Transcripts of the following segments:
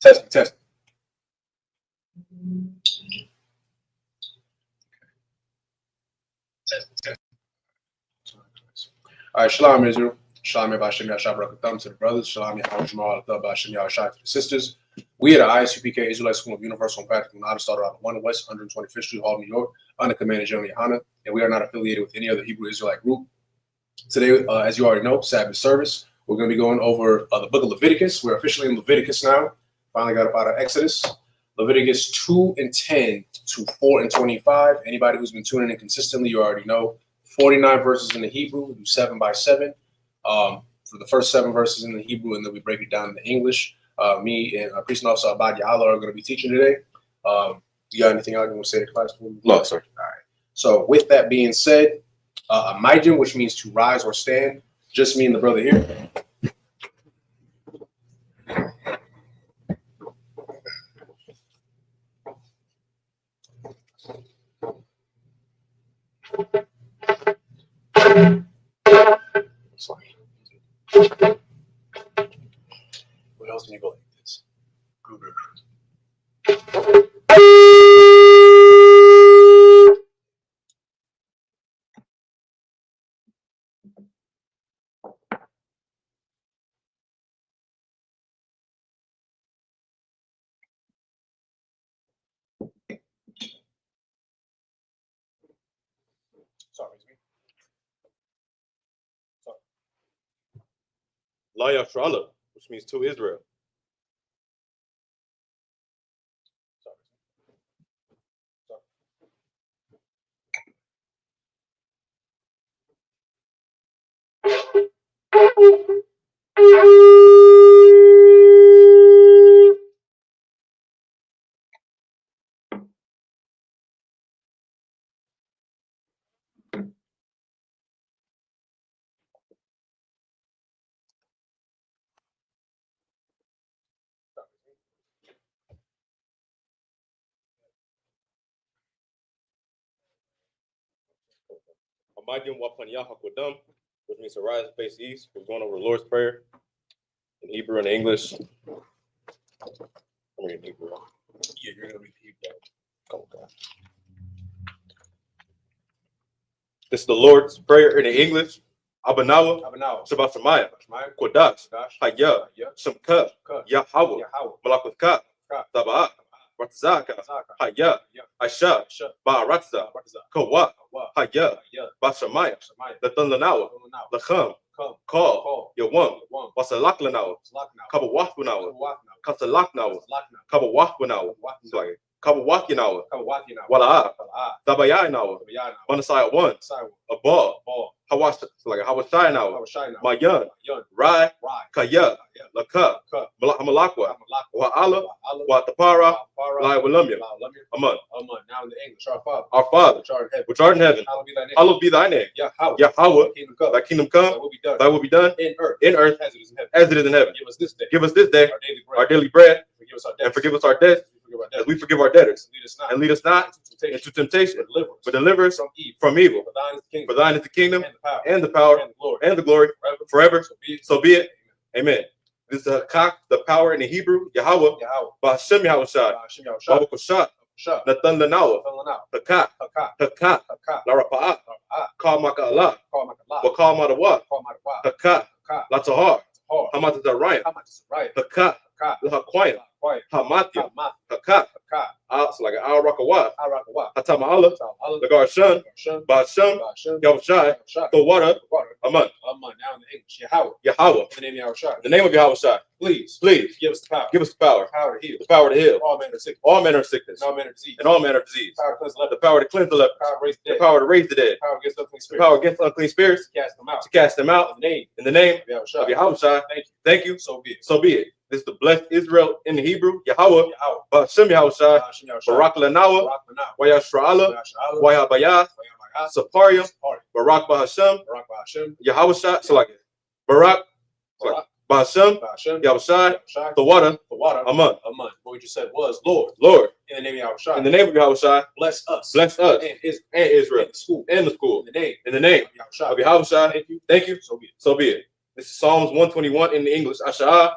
Testing, testing. All right, Shalom Israel. Shalom Yahweh Yashab Rakatham to the brothers. Shalom Yahweh Jamal Hashem Yahweh to the sisters. We at the Isupk Israelite School of Universal and Practical Knowledge started out at 1 West 125th Street, Hall, New York, under Commander General Yohana, and we are not affiliated with any other Hebrew Israelite group. Today, as you already know, Sabbath service. We're going to be going over the book of Leviticus. We're officially in Leviticus now. Finally got up out of Exodus. Leviticus 2:10 to 4:25. Anybody who's been tuning in consistently, you already know. 49 verses in the Hebrew. We do 7 by 7. For the first 7 verses in the Hebrew, and then we break it down in the English. Me and Priest and Officer Abad Ya'ala are going to be teaching today. You got anything else you want to say to class? No, sir. All right. So with that being said, a maijin, which means to rise or stand, just me and the brother here. Sorry. What else can you go like this? Google. Sorry, it's me. La Yashrala, which means to Israel. Amadim Wapanya Hakwadam, which means to rise and face east. We're going over the Lord's Prayer in Hebrew and English. I'm reading Hebrew. Yeah, you're going to read Hebrew. Come on, God. This is the Lord's Prayer in English. Abanawa, Shabbat Shemaya, Kodash, Hayah, Shemka, Yahweh, Malakutka, Taba'at, Ratzaka, Hayah, Aisha, Ba'aratza, Kawa, Hayah, Bashamaya, Latunlanawa, Lacham, Call, Yawam, Wasalaklanawa, Kabawafanawa, Kasalaknawa, Kabawafanawa, Kabawakinawa, Wala'a, Tabayanawa, Manasaya 1, Abal, Hawashayanawa, Mayan, Rai, Kaya, Laka, Malakwa, Wa'ala, Watapara, Lai Walamia, Aman. Now in the English, Our Father, which art in heaven, hallowed be thy name. Yahweh, thy kingdom come, thy will be done in earth as it is in heaven. Give us this day our daily bread, and forgive us our debts as we forgive our debtors. And lead us not into temptation, but deliver us from evil. For thine is the kingdom, and the power, and the glory forever. So be it. Amen. This is the power in the Hebrew, Yahweh, Ba'ashem Yahushai, Babakoshat, Nathan Lanawa, Hakat, Hakat, Larapa'at, Kal Maka'ala, Wakal Madawa, Hakat, Latahar, Hamat Zariah, Hakat, Lahaquayim, Hamatia, Hakat, so like Al Rakawat, Hatama'ala, Lagar Shun, Ba'ashem, Yahushai, the water, Aman. Now in the English, Yahweh, in the name of Yahushai. the name of Yahushai. Please Give us the power. Give us the power. The power to heal. The power to heal. All manner of sickness. All manner of sickness. And all manner of disease. And all manner of disease. The power to cleanse the leper. The power to cleanse the leper. The power to raise the dead. The power to raise the dead. The power against The power against unclean spirits. unclean spirits. To cast them out. In the name of Yahushua. Thank you. So be it. So be it. This is the blessed Israel in the Hebrew. Yahweh. Ba'ashem Yahushua. Barak Lanawa. Wayashra'ala. Wayabayah. Saparia. Barak Ba'ashem. Yahushua. So like it. Barak. Ba'ashem. Yahushua. The water. Aman. What we just said was, Lord. In the name of Yahushua. In the name of Yahushua. Bless us. And Israel. In the school. In the name of Yahushua. Thank you. So be it. This is Psalms 121 in the English. Asha'a,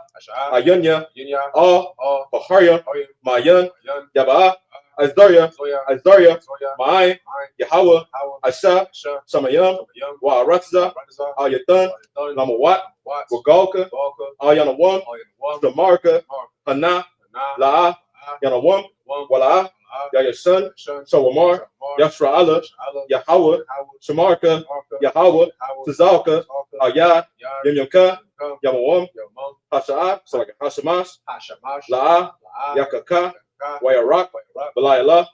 Ayunya, Ayunya, Baharya, Mayan, Yaba'a, Azdarya, Ma'ai, Yahweh, Asha, Shamayam, Wa'aratza, Ayatan, Lamawat, Wagalka, Ayanawam, Shamarka, Hana, La'a, Yanawam, Wala'a, Yayasan, Shawamar, Yashra'ala, Yahweh, Shamarka, Yahweh, Tazalka, Ayah, Yamyamka, Yamawam, Hasha'a, Hashamash, La'a, Yakaka, Wayarak, Belialah,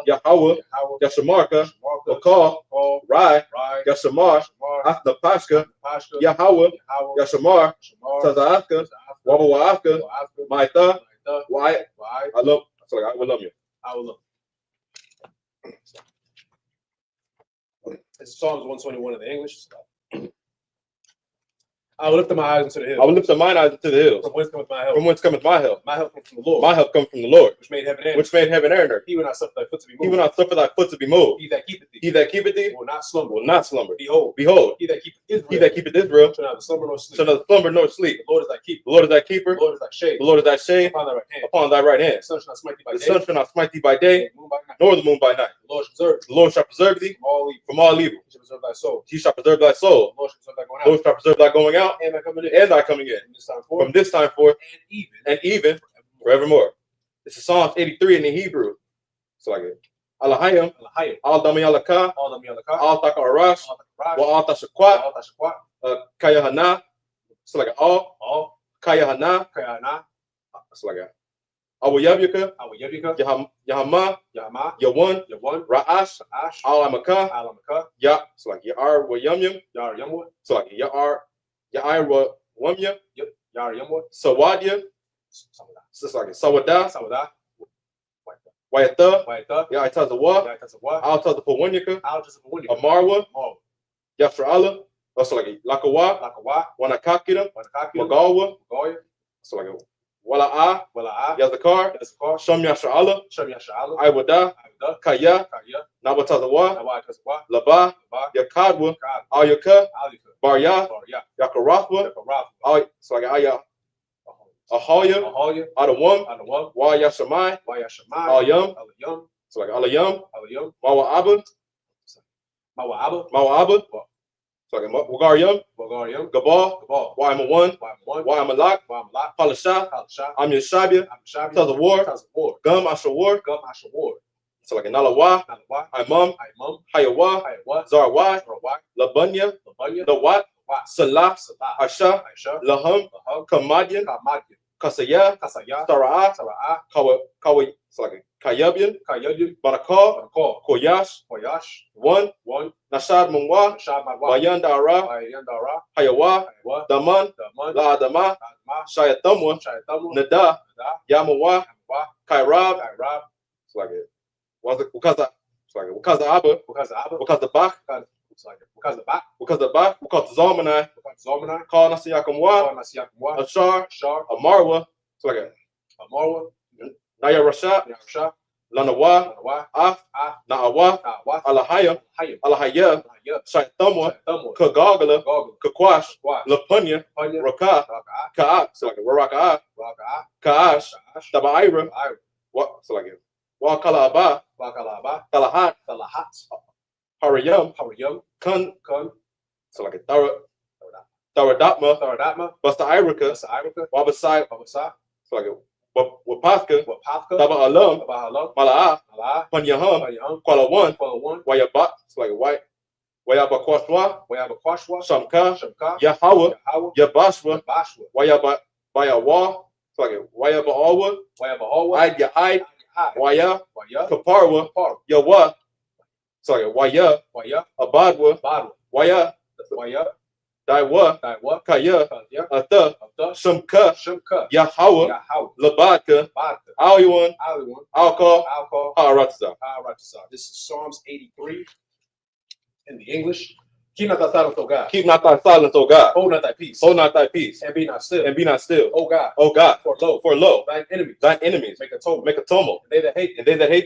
Yahweh, Yashamarka, Bakal, Rai, Yashamar, Athnapashka, Yahweh, Yashamar, Taza'aka, Wabawa'aka, Maitha, Why? I love you. I will love. This is Psalms 121 in the English. I will lift up my eyes into the hills. I will lift up mine eyes into the hills. From whence cometh my help? From whence cometh my help? My help comes from the Lord. My help comes from the Lord, which made heaven and earth. which made heaven and earth. He will not suffer thy foot to be moved. He will not suffer thy foot to be moved. He that keepeth thee. He that keepeth thee will not slumber. will not slumber. Behold. Behold. He that keepeth Israel. He that keepeth Israel shall neither slumber nor sleep. shall neither slumber nor sleep. The Lord is thy keeper. The Lord is thy keeper. The Lord is thy shade. The Lord is thy shade upon thy right hand. upon thy right hand. The sun shall not smite thee by The day. sun shall not smite thee by day, Nor the moon by night. nor the moon by night. The Lord shall preserve thee. The Lord shall preserve thee from all evil. from all evil. He shall preserve thy soul. He shall preserve thy soul. The Lord shall preserve thy going The Lord out. shall preserve thy going out And thy coming in. and thy coming in. From this time forth. From this time forth And even. and even forevermore. This is Psalms 83 in the Hebrew. It's like it. Alahayim, Al Dami Alaka, Al Taka Arash, Wa Al Tashakwat, Kaya Hana. It's like all Kaya Hana. It's like a Awayabuka, Yahama, Yawan, Ra'ash, Al Amaka, Ya. It's like Yar Wayamyam. It's like Yar Wamya, Sawadya. It's like Sawada, Wayata, Yaitazawa, Al Tazapawanyaka, Amarwa, Yashra'ala. Also like Lakawa, Wanakakira, Magalwa. So like Wala'a, Yazakar, Sham Yashra'ala, Iwada, Kaya, Nabatazawa, Laba, Yakadwa, Ayaka, Barya, Yakarathwa, so like Aya, Ahoya, Adawam, Wa Yashamai, Alayam, so like Alayam, Mawa'aba, so like Wagaryam, Gabal, Waimawan, Waimalak, Palasha, Amyashabia, Tazawar, Gum Ashawar, so like Nalawa, Imam, Hayawa, Zarwa, Labunya, Lawat, Salah, Asha, Laham, Kamadian, Kasaya, Sara'ah, Kayabian, Barakal, Koyash, One, Nashad Mumwa, Bayan Dara, Hayawa, Daman, La Adama, Shayatamwa, Nada, Yamawa, Kairab, it's like it. Wakaza Abba, Wakaza Bach, Wakaza Bach, Wakaza Zalmanai, Call Nasiyakamwa, Ashar, Amarwa, it's like it. Naya Rasha, Lanawa, Af, Na'awa, Alahaya, Shaitamwa, Kagagala, Kakwash, Lapunya, Raka, Ka'at, so like Raka, Ka'ash, Tabaira, what, so like it. Wakalaba, Talahat, Harayam, Kun, so like a Tharadapma, Basta Irika, Wabasai, so like a Wapafka, Taba Alam, Mala'a, Panyaham, Kuala One, Wayabat, it's like a white, Wayabakwashwa, Shamka, Yahawa, Yabashwa, Wayabayawa, it's like a Wayabaawa, Id Yahid, Waya, Kaparwa, Yawa, it's like a Waya, Abadwa, Waya, Daiwa, Kaya, Atha, Shumka, Yahawa, Labadka, Alyuan, Alcohol, Haratza. This is Psalms 83 in the English. Keep not thy silence, O God. Keep not thy silence, O God. Hold not thy peace. Hold not thy peace. And be not still. And be not still. O God. O God. For lo, thine enemies Make a tumult. And they that hate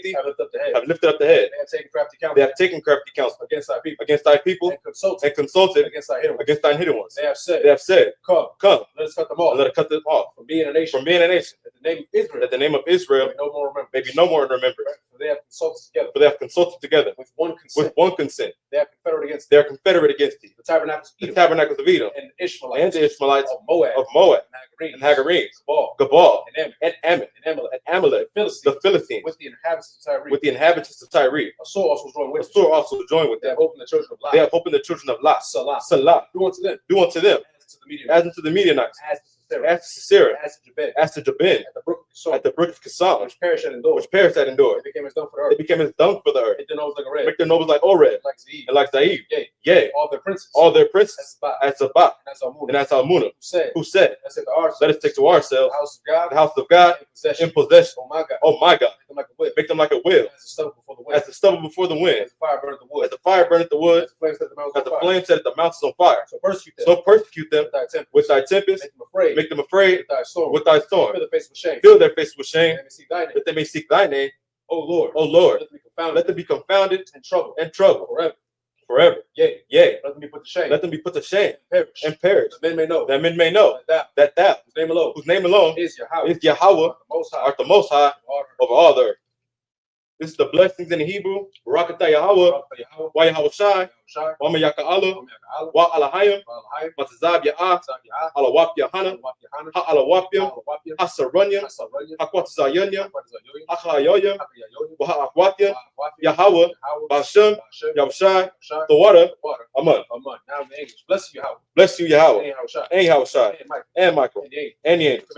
thee have lifted up the head. have lifted up the head. They have taken crafty counsel against thy people. And consulted against thy hidden against thine hidden ones. They have said, Come, let us cut them off. and let us cut them off From being a nation. That the name of Israel may be no more in remembrance. For they have consulted together. With one consent. They are confederate against thee. The tabernacles of Edom. And the Ishmaelites of Moab. And Hagarenes. Gabal. And Ammon. And Amalek. The Philistines. With the inhabitants of Tyre. A sword also joined with them. They have opened the children of Lot. Salah. Do unto them. As unto the Midianites. As to Sisera. As to Jabin. At the brook of Kishon. Which perished at Endor. It became as dung for the earth. Make their noses Make their nobles like Oreb. And like Zaid. Yea. All their princes. As Zabak. And as Almunah. Who said, let us take to ourselves the house of God in possession. Oh my God. Make them like a wheel. As the stubble before the wind. As the fire burneth the wood. As the flame set the mountains on fire. So persecute them with thy tempest. Make them afraid with thy storm. Fill their face with shame. That they may seek thy name. O Lord. Let them be confounded and trouble forever. Yea. Let them be put to shame. And perish. That men may know that thou, whose name alone is Yahweh, art the most high over all the earth. This is the blessings in the Hebrew. Barakatah Yahweh, Wa Yahweh Shai, Wa Yaka'ala, Wa Alahayim, Matazab Ya'ah, Alawap Yahana, Ha'alawapim, Hasaranyam, Hakwatazayanyam, Achayoyam, Wa Akwatya, Yahweh, Bashem, Yahushai, the water, Aman. Now in English. Bless you, Yahweh. Bless you, Yahweh. And Yahushai. And Michael. And the angels.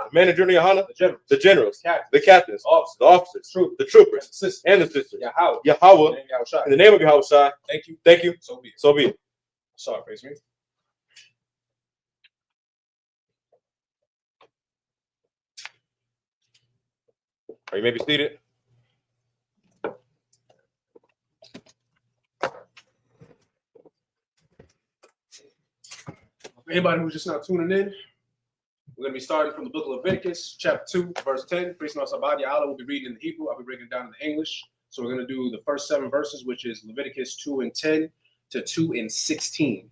Commander Journey Yahana, the generals, the captains, the officers, the troopers, and the sisters. Yahweh. In the name of Yahushai. Thank you. So be it. Sorry, praise me. Are you maybe seated? For anybody who's just now tuning in, we're going to be starting from the book of Leviticus, chapter 2, verse 10. Priest Sabbath Allah will be reading in the Hebrew. I'll be breaking it down in the English. So we're going to do the first 7 verses, which is Leviticus 2 and 10 to 2 and 16.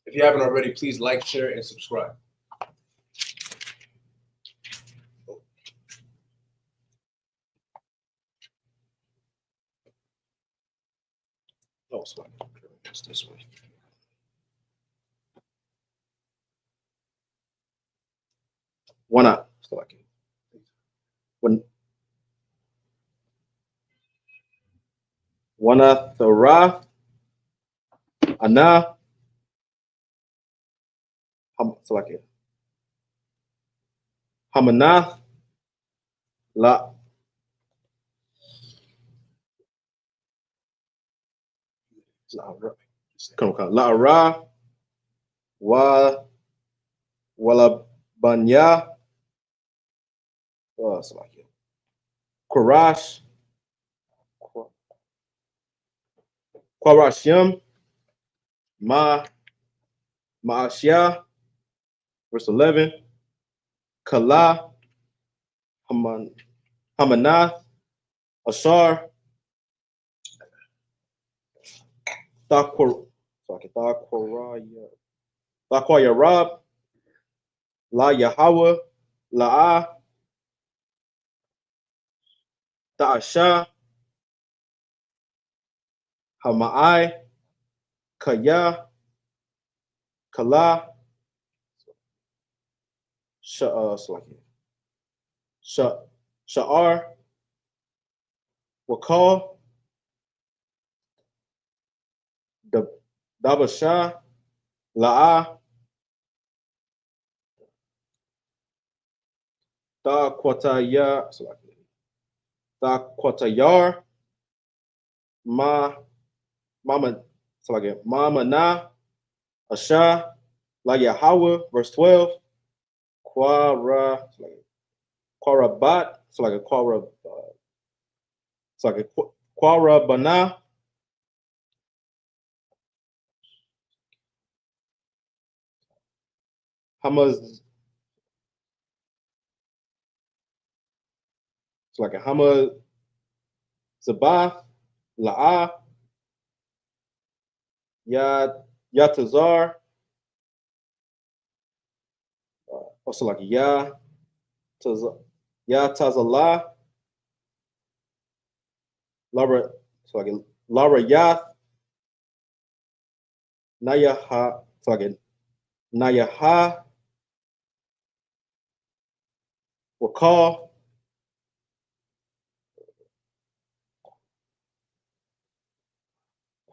If you haven't already, please like, share, and subscribe. Oh, sorry. It's this way. Wana Thara Ana Hamanath La La'ara Walabanya Quarashium Ma'ashia, verse 11, Kala Hamanath Ashar Thaquayarab La Yahweh La'ah Ta'asha Hamai Kaya Kala Sha'ar Wakal Dabasha La'ah Thaquatayar Mamana Asha La Yahweh, verse 12, Quarabat, Quarabana Hamaz. It's like a Hama Zabath, La'ah, Yatazar, also like Yatazalah, Lara, so like Lara Yath, Nayaha, so like Nayaha, Wakal,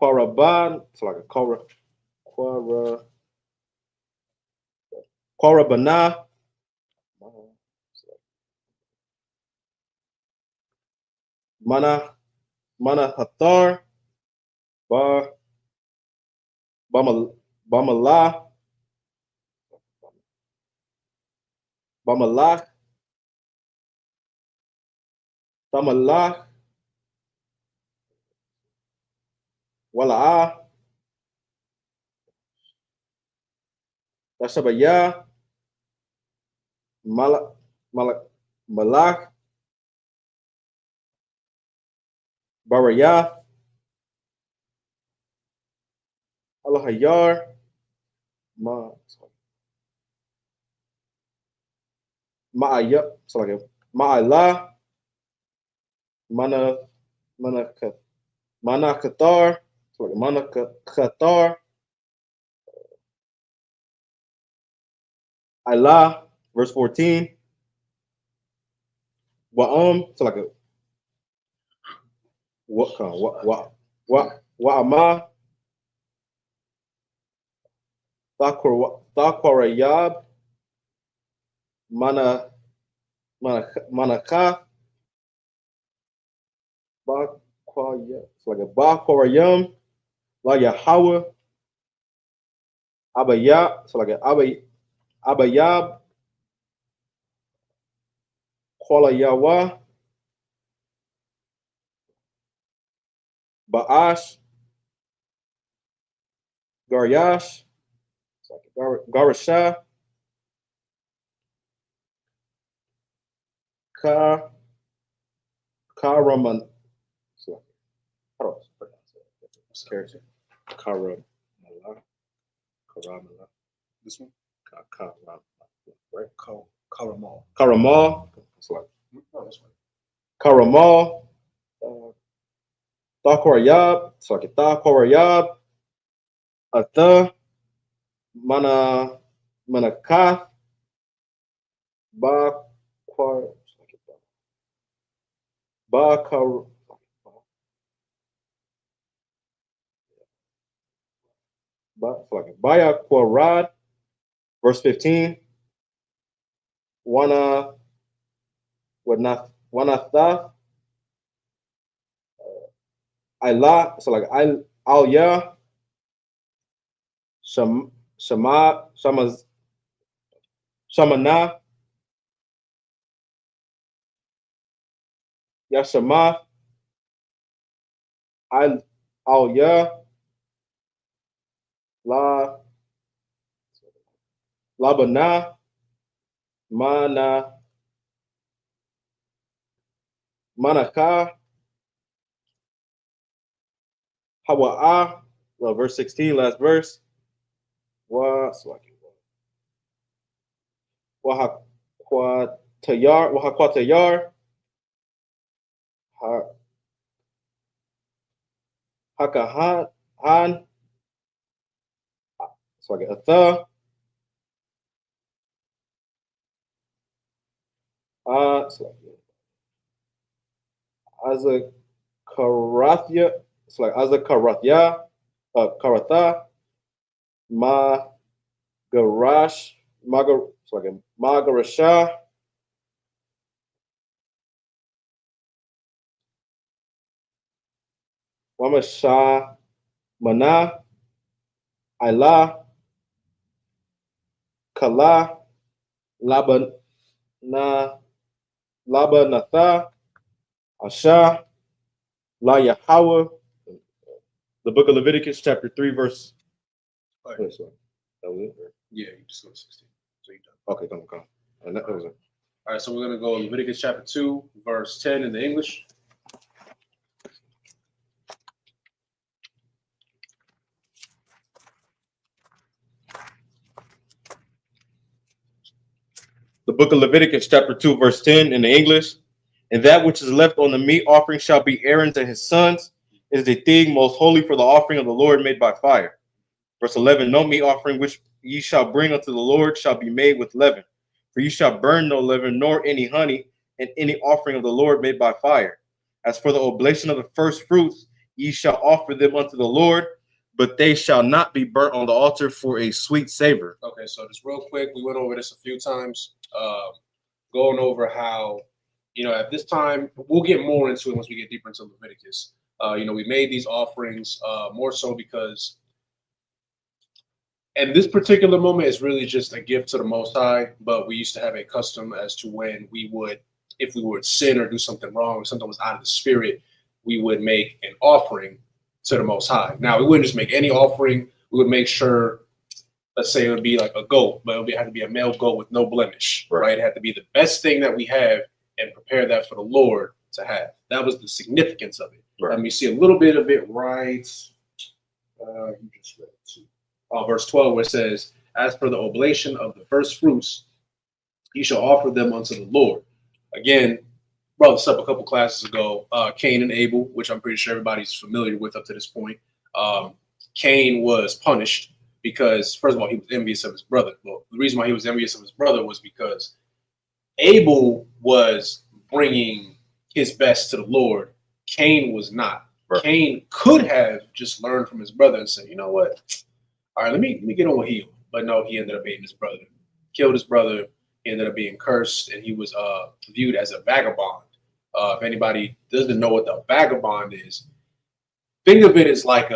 Quaraban, so like a Quarabana, Mana Hathar, Bamalah, Tamallah, Wala'ah, Tashabaya, Malak, Barayah, Alahayar, Ma'ala, Mana Qatar, Mana Qatar, Allah, verse 14. So like a Wa'ama, Thaquarayab, Manakah, so like a Ba'quarayam, La Yahweh, Abayab, so like a Abayab, Kuala Yawa, Ba'ash, Garyash, Garashah, Karaman. How do I pronounce it? Karamala. This one? Right? Karamal. Karamal. Oh, this one. Karamal. Thaquarayab. So like Thaquarayab. Atha. Manakath. Baya Quarad, verse 15. Wanatha, Ilah, so like Al Ya, Shamana, Yashama, Al Ya, Labana, Manaka, Hawa'a, verse 16, last verse. Wahaquatayar, Hakahan, so I get Atha, Azakarathya, it's like Azakarathya, Karatha, Magarasha, Wamasha, Mana, Ilah, Kala, Labanatha, Asha, La Yahweh. The book of Leviticus, chapter 3, verse. Right. That was it? Yeah, you just go to 16. So you're done. Okay, come. And that was it. All right, so we're going to go Leviticus chapter 2, verse 10 in the English. The book of Leviticus chapter 2, verse 10 in the English. And that which is left on the meat offering shall be Aaron's and his sons. It is a thing most holy for the offering of the Lord made by fire. Verse 11, no meat offering which ye shall bring unto the Lord shall be made with leaven. For ye shall burn no leaven, nor any honey, in any offering of the Lord made by fire. As for the oblation of the first fruits, ye shall offer them unto the Lord, but they shall not be burnt on the altar for a sweet savor. Okay, so just real quick, we went over this a few times, going over how, at this time, we'll get more into it once we get deeper into Leviticus. We made these offerings more so because, and this particular moment is really just a gift to the Most High, but we used to have a custom as to when if we would sin or do something wrong, or something was out of the spirit, we would make an offering to the Most High. Now, we wouldn't just make any offering. We would make sure, let's say it would be like a goat, but it had to be a male goat with no blemish, right? It had to be the best thing that we have and prepare that for the Lord to have. That was the significance of it. Right. Let me see a little bit of it right. You just read it too. Verse 12, where it says, as for the oblation of the first fruits, you shall offer them unto the Lord. Again, brought this up a couple classes ago, Cain and Abel, which I'm pretty sure everybody's familiar with up to this point. Cain was punished because, first of all, he was envious of his brother. Well, the reason why he was envious of his brother was because Abel was bringing his best to the Lord. Cain was not. Right. Cain could have just learned from his brother and said, you know what? All right, let me get on with healing. But no, he ended up hating his brother, killed his brother. He ended up being cursed, and he was viewed as a vagabond. If anybody doesn't know what the vagabond is, think of it as like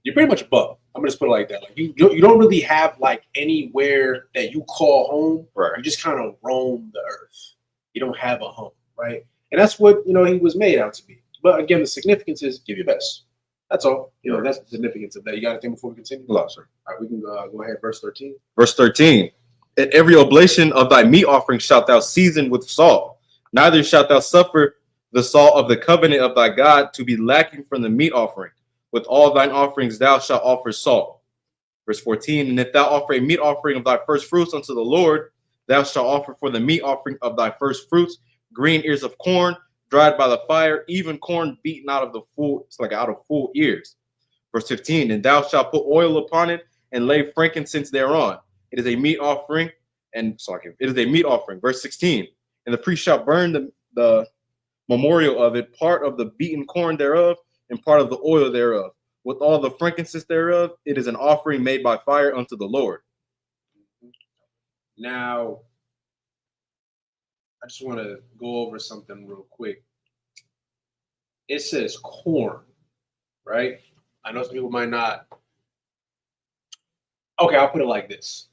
you're pretty much a bum. I'm gonna just put it like that. Like you don't really have like anywhere that you call home. Right. You just kind of roam the earth. You don't have a home, right? And that's what he was made out to be. But again, the significance is give your best. That's all. That's the significance of that. You got anything before we continue? No, sir. All right, we can go ahead. Verse 13. Verse 13. At every oblation of thy meat offering shalt thou season with salt. Neither shalt thou suffer the salt of the covenant of thy God to be lacking from the meat offering. With all thine offerings thou shalt offer salt. Verse 14. And if thou offer a meat offering of thy first fruits unto the Lord, thou shalt offer for the meat offering of thy first fruits green ears of corn, dried by the fire, even corn beaten out of full ears. Verse 15. And thou shalt put oil upon it and lay frankincense thereon. It is a meat offering, it is a meat offering. Verse 16. And the priest shall burn the memorial of it, part of the beaten corn thereof, and part of the oil thereof. With all the frankincense thereof, it is an offering made by fire unto the Lord. Now, I just want to go over something real quick. It says corn, right? I know some people might not. Okay, I'll put it like this.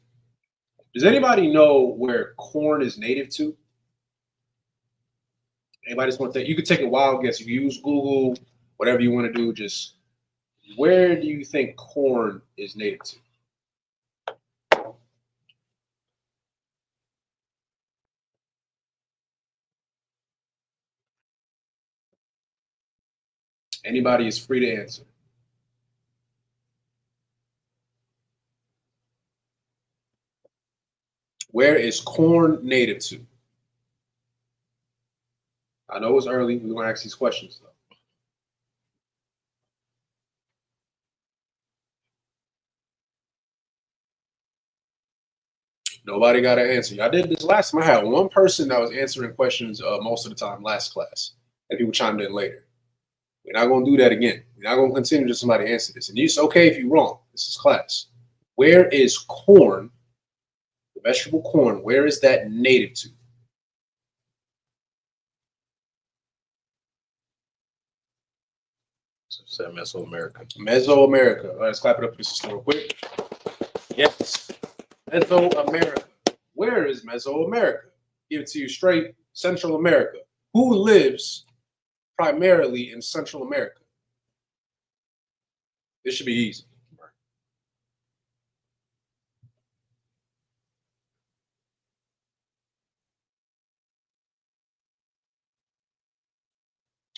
Does anybody know where corn is native to? Anybody just want to take? You could take a wild guess. You use Google, whatever you want to do. Just where do you think corn is native to? Anybody is free to answer. Where is corn native to? I know it's early. We're going to ask these questions, though. Nobody got an answer. I did this last time. I had one person that was answering questions most of the time last class, and people chimed in later. We're not going to do that again. We're not going to continue to somebody answer this. And it's okay if you're wrong. This is class. Where is corn, the vegetable corn, where is that native to? So Mesoamerica. Mesoamerica. All right, let's clap it up for the system real quick. Yes. Mesoamerica. Where is Mesoamerica? Give it to you straight. Central America. Who lives primarily in Central America? This should be easy.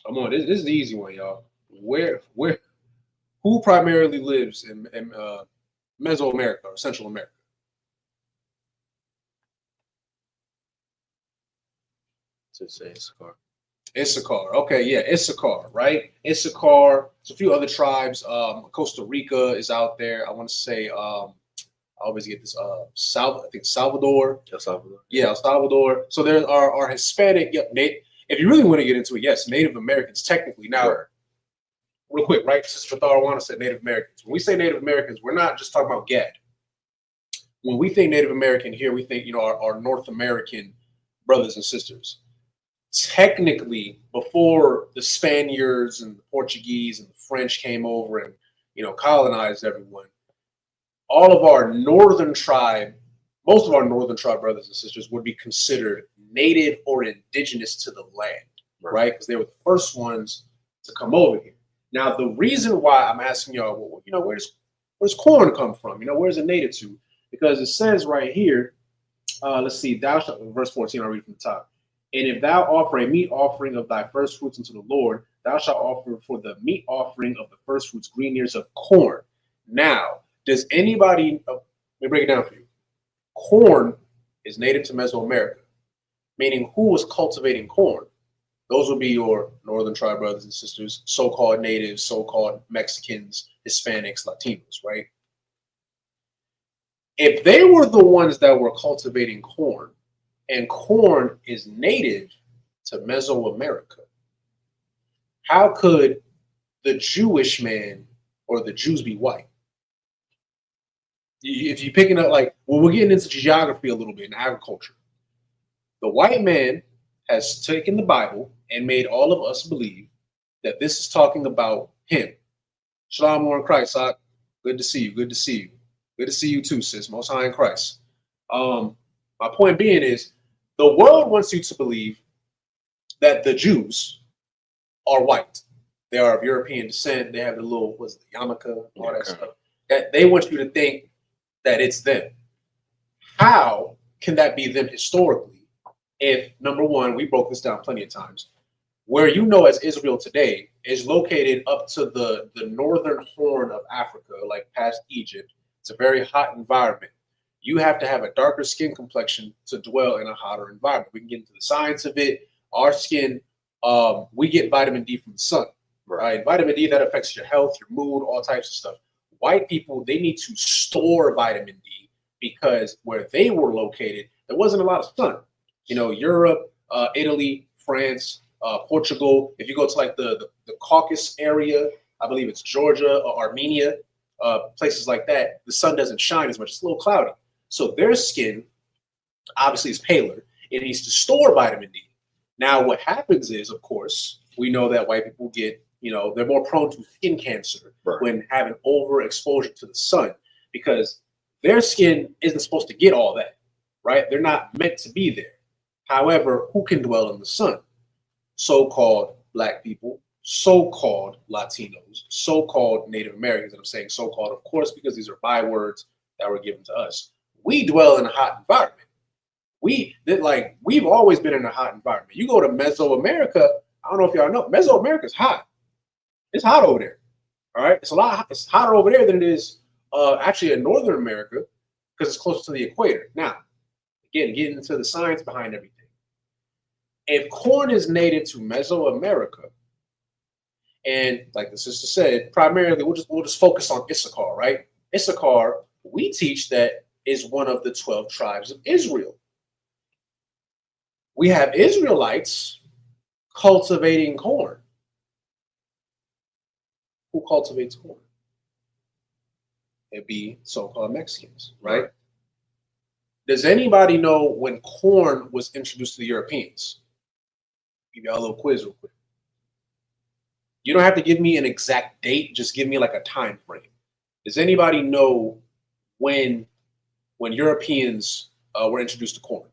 Come on, this is the easy one, y'all. Who primarily lives in Mesoamerica or Central America? To say Isupk. Issachar. Okay, yeah, Issachar, right? Issachar. There's a few other tribes. Costa Rica is out there. I want to say I always get this I think Salvador. El Salvador. Yeah, El Salvador. So there are Hispanic, if you really want to get into it, yes, Native Americans technically. Now, Right. real quick, right? Sister Tharawana said Native Americans. When we say Native Americans, we're not just talking about Gad. When we think Native American here, we think, our North American brothers and sisters. Technically, before the Spaniards and the Portuguese and the French came over and, colonized everyone, all of our northern tribe, most of our northern tribe brothers and sisters would be considered native or indigenous to the land, right? Because they were the first ones to come over here. Now, the reason why I'm asking y'all, well, where's corn come from? Where's it native to? Because it says right here, let's see, thou shalt, verse 14, I'll read from the top. And if thou offer a meat offering of thy first fruits unto the Lord, thou shalt offer for the meat offering of the first fruits green ears of corn. Now, does anybody, let me break it down for you. Corn is native to Mesoamerica, meaning who was cultivating corn? Those would be your northern tribe brothers and sisters, so-called natives, so-called Mexicans, Hispanics, Latinos, right? If they were the ones that were cultivating corn, and corn is native to Mesoamerica, how could the Jewish man or the Jews be white? If you're picking up, we're getting into geography a little bit in agriculture. The white man has taken the Bible and made all of us believe that this is talking about him. Shalom in Christ. Good to see you. Good to see you. Good to see you too, sis. Most high in Christ. My point being is, the world wants you to believe that the Jews are white. They are of European descent. They have the little, yarmulke, all that stuff. That they want you to think that it's them. How can that be them historically? If, number one, we broke this down plenty of times, where as Israel today is located up to the northern horn of Africa, like past Egypt. It's a very hot environment. You have to have a darker skin complexion to dwell in a hotter environment. We can get into the science of it. Our skin, we get vitamin D from the sun, right? Vitamin D, that affects your health, your mood, all types of stuff. White people, they need to store vitamin D because where they were located, there wasn't a lot of sun. Europe, Italy, France, Portugal. If you go to the Caucasus area, I believe it's Georgia or Armenia, places like that, the sun doesn't shine as much. It's a little cloudy. So their skin obviously is paler. It needs to store vitamin D. Now, what happens is, of course, we know that white people get, they're more prone to skin cancer when having overexposure to the sun because their skin isn't supposed to get all that, right? They're not meant to be there. However, who can dwell in the sun? So-called Black people, so-called Latinos, so-called Native Americans. And I'm saying so-called, of course, because these are bywords that were given to us. We dwell in a hot environment. We've always been in a hot environment. You go to Mesoamerica, I don't know if y'all know, Mesoamerica is hot. It's hot over there. All right. It's hotter over there than it is actually in Northern America because it's closer to the equator. Now, again, getting into the science behind everything. If corn is native to Mesoamerica, and like the sister said, primarily we'll just focus on Issachar, right? Issachar, we teach that is one of the 12 tribes of Israel. We have Israelites cultivating corn. Who cultivates corn? It'd be so-called Mexicans, right? Does anybody know when corn was introduced to the Europeans? Give y'all a little quiz real quick. You don't have to give me an exact date, just give me like a time frame. Does anybody know when Europeans were introduced to corn?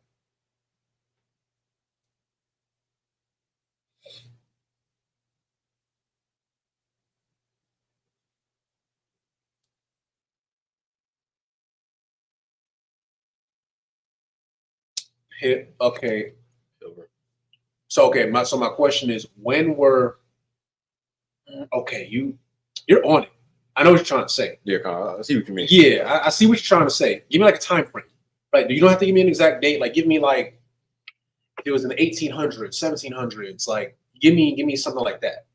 Okay. So my question is, when were Okay, you're on it. I know what you're trying to say. Yeah, I see what you mean. Yeah, I see what you're trying to say. Give me like a time frame. Right? You don't have to give me an exact date. Like, give me like if it was in the 1800s, 1700s. Like, give me something like that.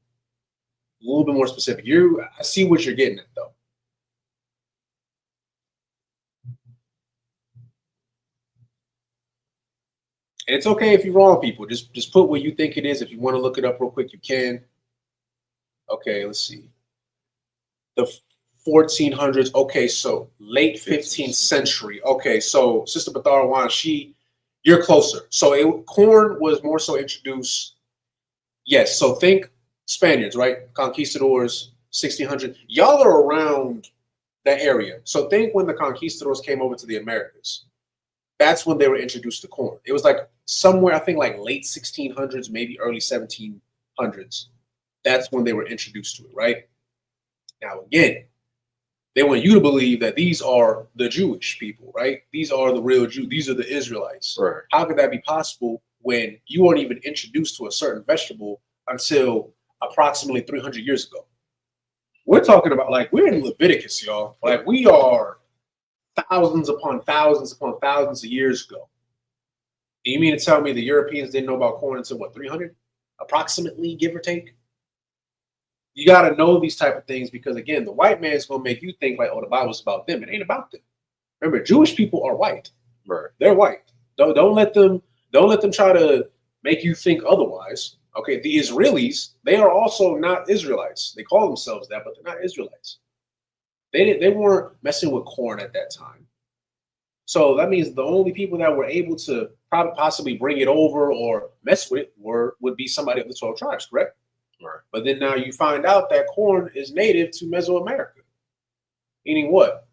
A little bit more specific. I see what you're getting at though. And it's okay if you're wrong, people. Just put what you think it is. If you want to look it up real quick, you can. Okay, let's see. The 1400s. Okay, so late 15th century. Okay, so Sister Batharawan, you're closer. So corn was more so introduced. Yes, so think Spaniards, right? Conquistadors, 1600. Y'all are around that area. So think when the conquistadors came over to the Americas. That's when they were introduced to corn. It was like somewhere, I think like late 1600s, maybe early 1700s. That's when they were introduced to it, right? Now, again, they want you to believe that these are the Jewish people, right? These are the real Jews. These are the Israelites. Right. How could that be possible when you weren't even introduced to a certain vegetable until approximately 300 years ago? We're talking about like we're in Leviticus, y'all. Like we are thousands upon thousands upon thousands of years ago. And you mean to tell me the Europeans didn't know about corn until what, 300? Approximately, give or take? You got to know these type of things because, again, the white man's going to make you think like, oh, the Bible's about them. It ain't about them. Remember, Jewish people are white. Right. They're white. Don't let them try to make you think otherwise. Okay, the Israelis, they are also not Israelites. They call themselves that, but they're not Israelites. They weren't messing with corn at that time. So that means the only people that were able to possibly bring it over or mess with it would be somebody of the 12 tribes, correct? Right. But then now you find out that corn is native to Mesoamerica. Meaning what?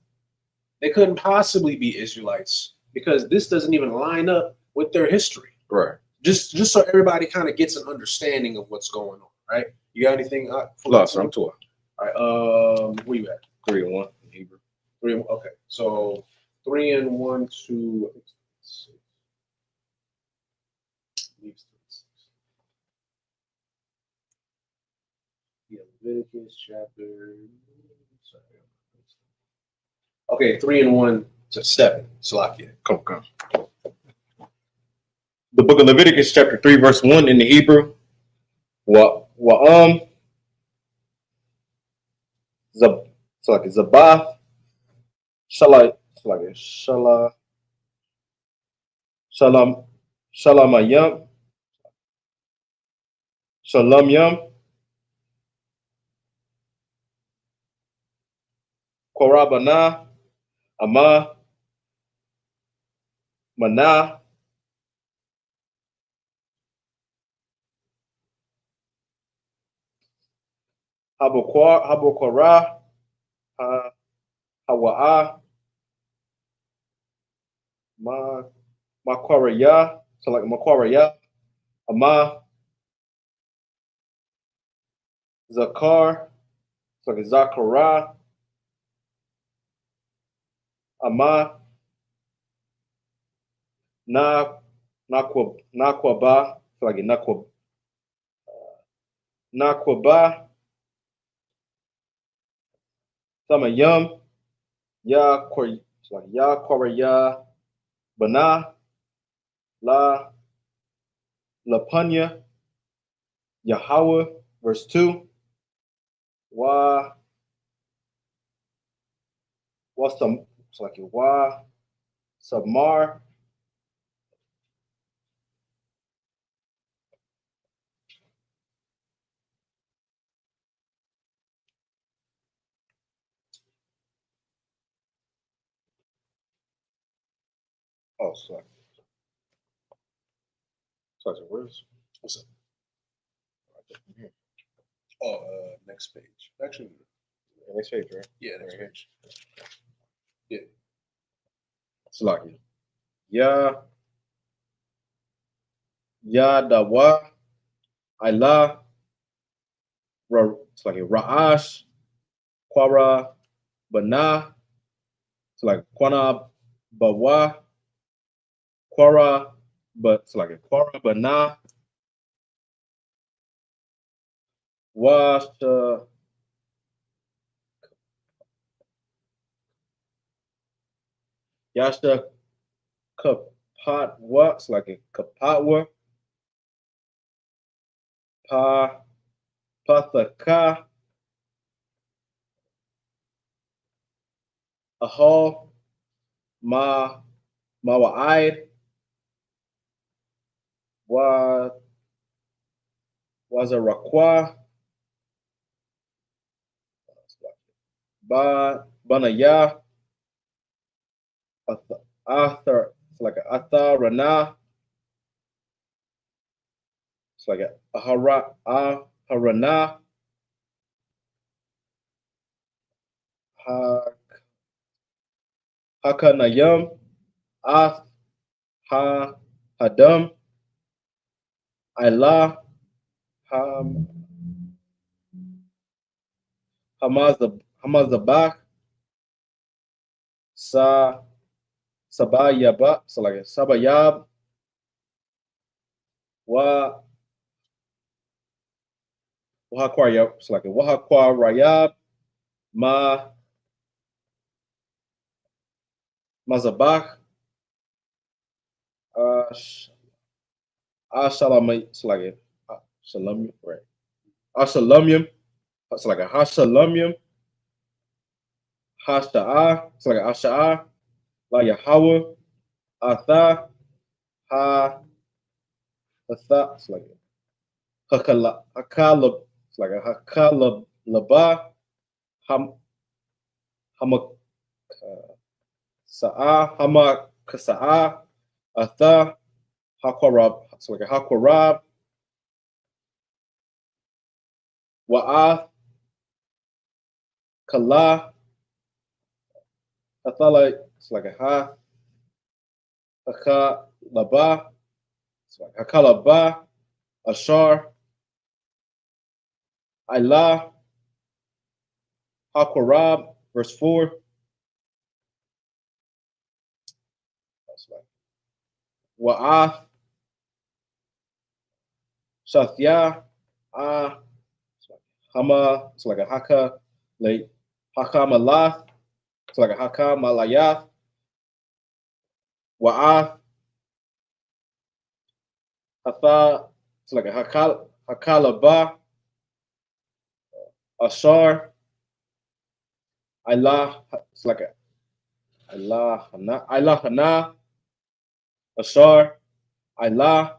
They couldn't possibly be Israelites because this doesn't even line up with their history. Right. Just so everybody kind of gets an understanding of what's going on, right? You got anything? No, sir, I'm tour. All right. Where you at? 3 and 1 in Hebrew. 3 and 1. Okay. So 3 and 1 to Leviticus chapter. Okay, 3 and 1 to 7. Salakia. Come. The book of Leviticus, chapter 3, verse 1 in the Hebrew. Zabath, Shalamayam, Shalamyam, Korabana, Ama, Mana, Habokora, Hawa'a, Makwaraya, so like Makwaraya, Ama, Zakar, so like Zakara, Ama, Nakwaba, so like Nakwaba, Samayam, Ya Koraya, Bana, Lapanya, Yahweh, verse 2. Samar. Oh, sorry. Sorry, where's what's up? Oh, next page. Actually, Next page, right? Yeah, next page. Yeah. Salaki. Ya Dawa, Ila, it's like Ra'ash, Quara, Bana, it's like Quana, Bawa, Quara, but it's like Quara, Bana, Washa Yasha Kapatwa. It's like a Kapatwa. Pa Pathaka. Ahal Mawa'id. Was a Rakwa. Banaya. Arthur. It's like a Atharana. It's like a Aharana. Hakanayam. Ah Ha Hadam. Ilah. Hamazabak. Sabayaba. So like Sabayab. Wahakwayab. So like Wahakwarayab. Mazabak. Ashalamay. So like Shalom, right? Ashalamium. It's like a Hashalamium. Hasha'a. It's like a Asha'a. La Yahweh. Atha. Hatha. It's like Hakala. It's like a Hakalaba. Sa'a. Hamakasa'a. Atha. Hakwarab. It's like a Hakwarab. Wa'ath. Kala. Athala. It's like a Hakalaba. It's like Hakalaba. Ashar. Ilah. Hakwarab. Verse 4. That's like Wa'ath. Shathya. Hama. It's like a Haka. Like Hakamalath. It's like a Hakamalayath. Wa'ath. Hatha. It's like a Hakalaba. Ashar. Ilah. It's like a Ilahana. Ashar. Ilah.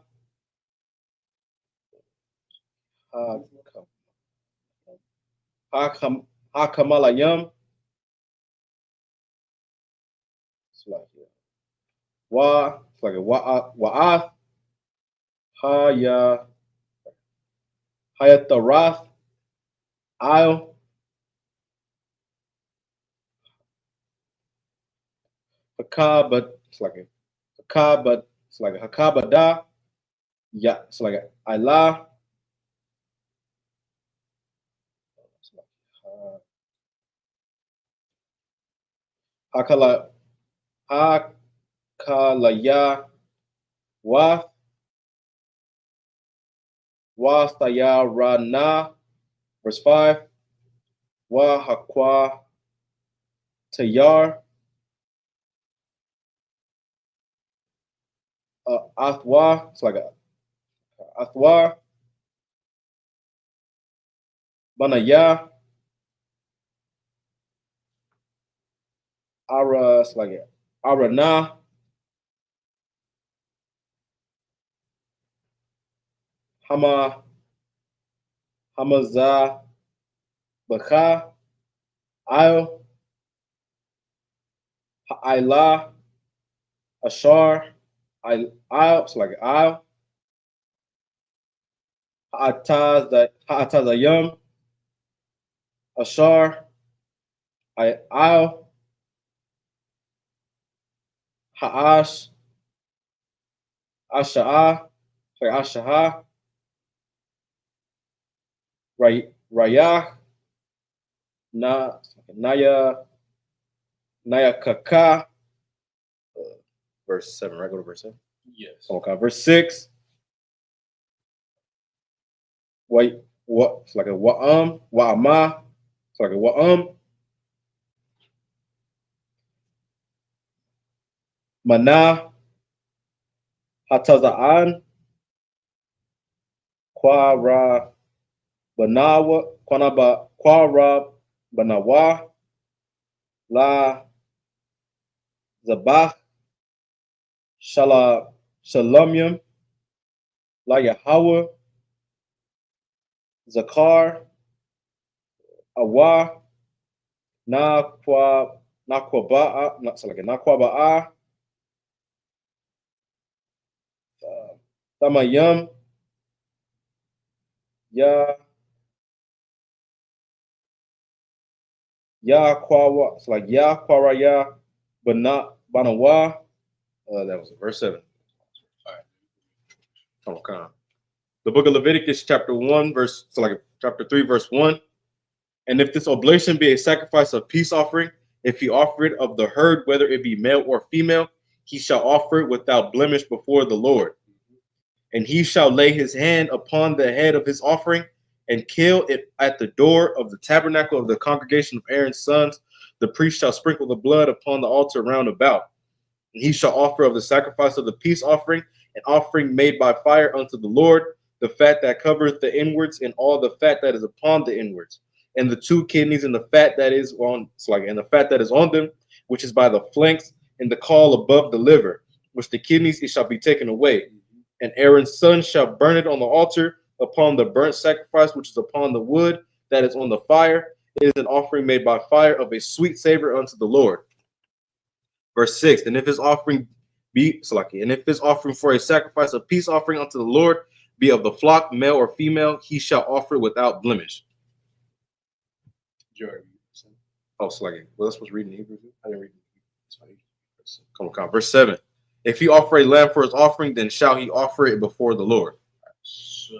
Hakamalayam. It's like it's like a Wa'ath. Hayatarath. I'll. Hakabat. It's like a Hakabat. It's like a Hakabada. Yeah. It's like a Ilah. Hakalaya Wath Wathayarana. Verse 5. Wahakwa Tayar. Athwa. It's like a Athwa. Banaya. Ara. It's like a Arana. Hamaza Baka. I'll. Ilah. Ashar. I'll. It's like I'll. Ha'atazayam. Ashar. I'll. Ha'ash. Asha'a. It's like Asha'a. Rayah. Naya Kaka. Verse 7, right? Go to verse 7. Yes. Okay. Verse 6. what it's like a wa'ama, it's like a mana, hataza'an, kwara banawa, kwara banawa, la zabach, shalomyim, la Yahweh, zakar, awa, nakwaba'a, tamayam, kwawa, it's like kwara banawa. That was verse 7. All right. Okay. The book of Leviticus, chapter 3, verse 1. And if this oblation be a sacrifice of peace offering, if he offer it of the herd, whether it be male or female, he shall offer it without blemish before the Lord. And he shall lay his hand upon the head of his offering and kill it at the door of the tabernacle of the congregation of Aaron's sons. The priest shall sprinkle the blood upon the altar round about. And he shall offer of the sacrifice of the peace offering an offering made by fire unto the Lord, the fat that covereth the inwards, and all the fat that is upon the inwards, and the 2 kidneys, and the fat that is on, and the fat that is on them, which is by the flanks, and the caul above the liver, which the kidneys it shall be taken away. And Aaron's son shall burn it on the altar upon the burnt sacrifice, which is upon the wood that is on the fire. It is an offering made by fire of a sweet savor unto the Lord. Verse 6, and if his offering for a sacrifice of peace offering unto the Lord be of the flock, male or female, he shall offer it without blemish. Oh, well, that's what's reading in Hebrew. I didn't read it. Come on. Verse 7. If he offer a lamb for his offering, then shall he offer it before the Lord. So,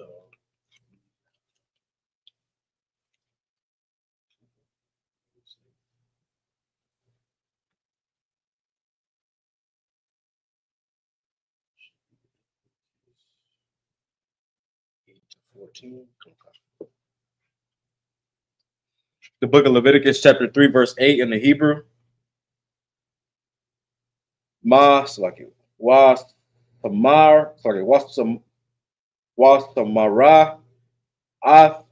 the book of Leviticus, chapter 3, verse 8 in the Hebrew. Was Tamara, Ath,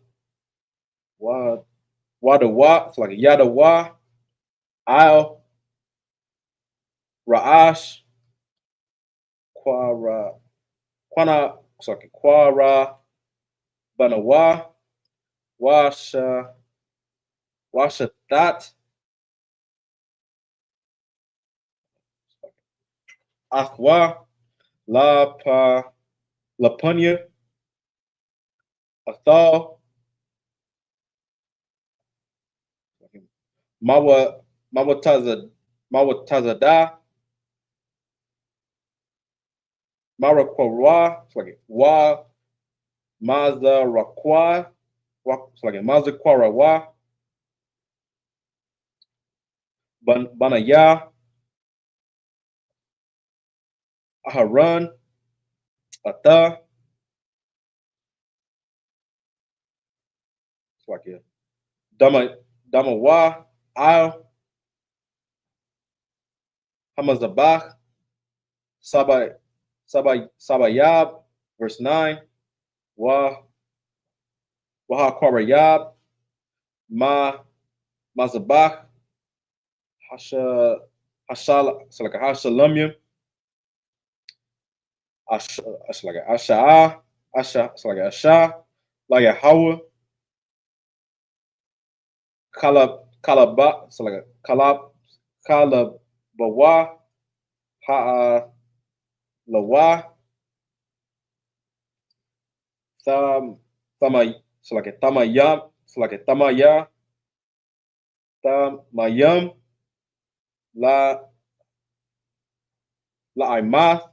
Wadawa, Yadawa, Al, Ra'ash, Quara, Banawa, Washathat, Athwa, Lapunya, Athal, Mawatazada, Marakwa, Mazarakwa, Mazakwarawa, Banaya, Aharon, Ata, Damawa, Al, Hamazabach, Sabayab, verse 9, Wahakwarayab, Mazabach, Hashalamyam, Asha, La Yahweh, Kalabawa, Lawa, Tamayam, La'aimath,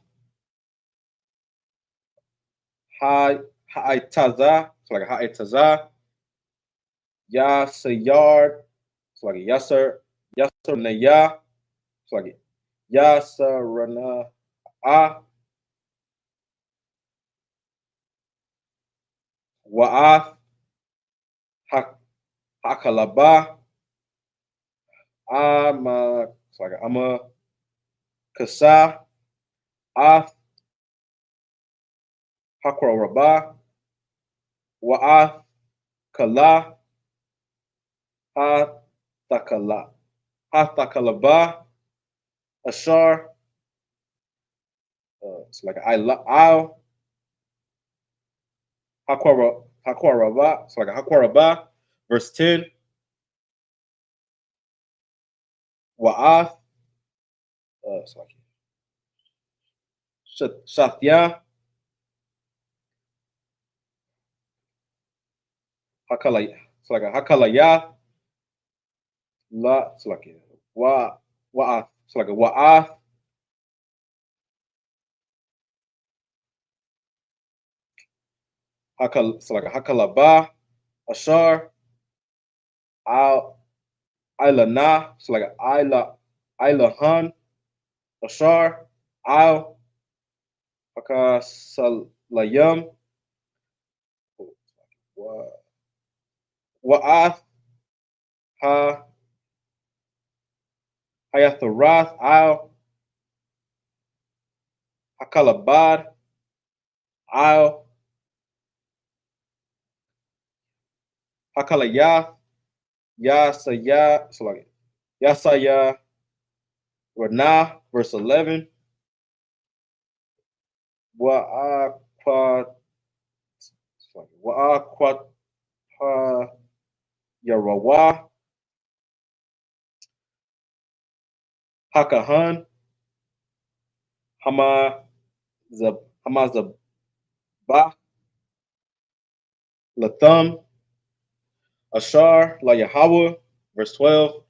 Ha'itaza, Yasayard, Yasarnaya, Yasarana, Wa'ath, Hakalaba. Ama Kasa. Ath Hakwaraba. Wa'ath Kala. Hathakala. Hathakalaba. Ashar. It's like I'll Hakwaraba. It's like Hakwaraba. Verse 10. Wa'ath. It's like Shathya. Hakalaya. It's like a Hakalaya. La. It's like Wa'ath. It's like a Wa'ath. It's like a Hakalaba. Ashar. Ilana. It's like a Ilahan. Ashar. Al. Hakasalayam. Wa'ath. Ha. Hayatharath. Al. Hakalabad. Al. Hakalayath. Yasaya. It's like Yasaya. Ranah. Verse 11. Wa'akwat Yarawa. Hakahan. Hamazabah. Latham. Ashar. La Yahweh. Verse 12.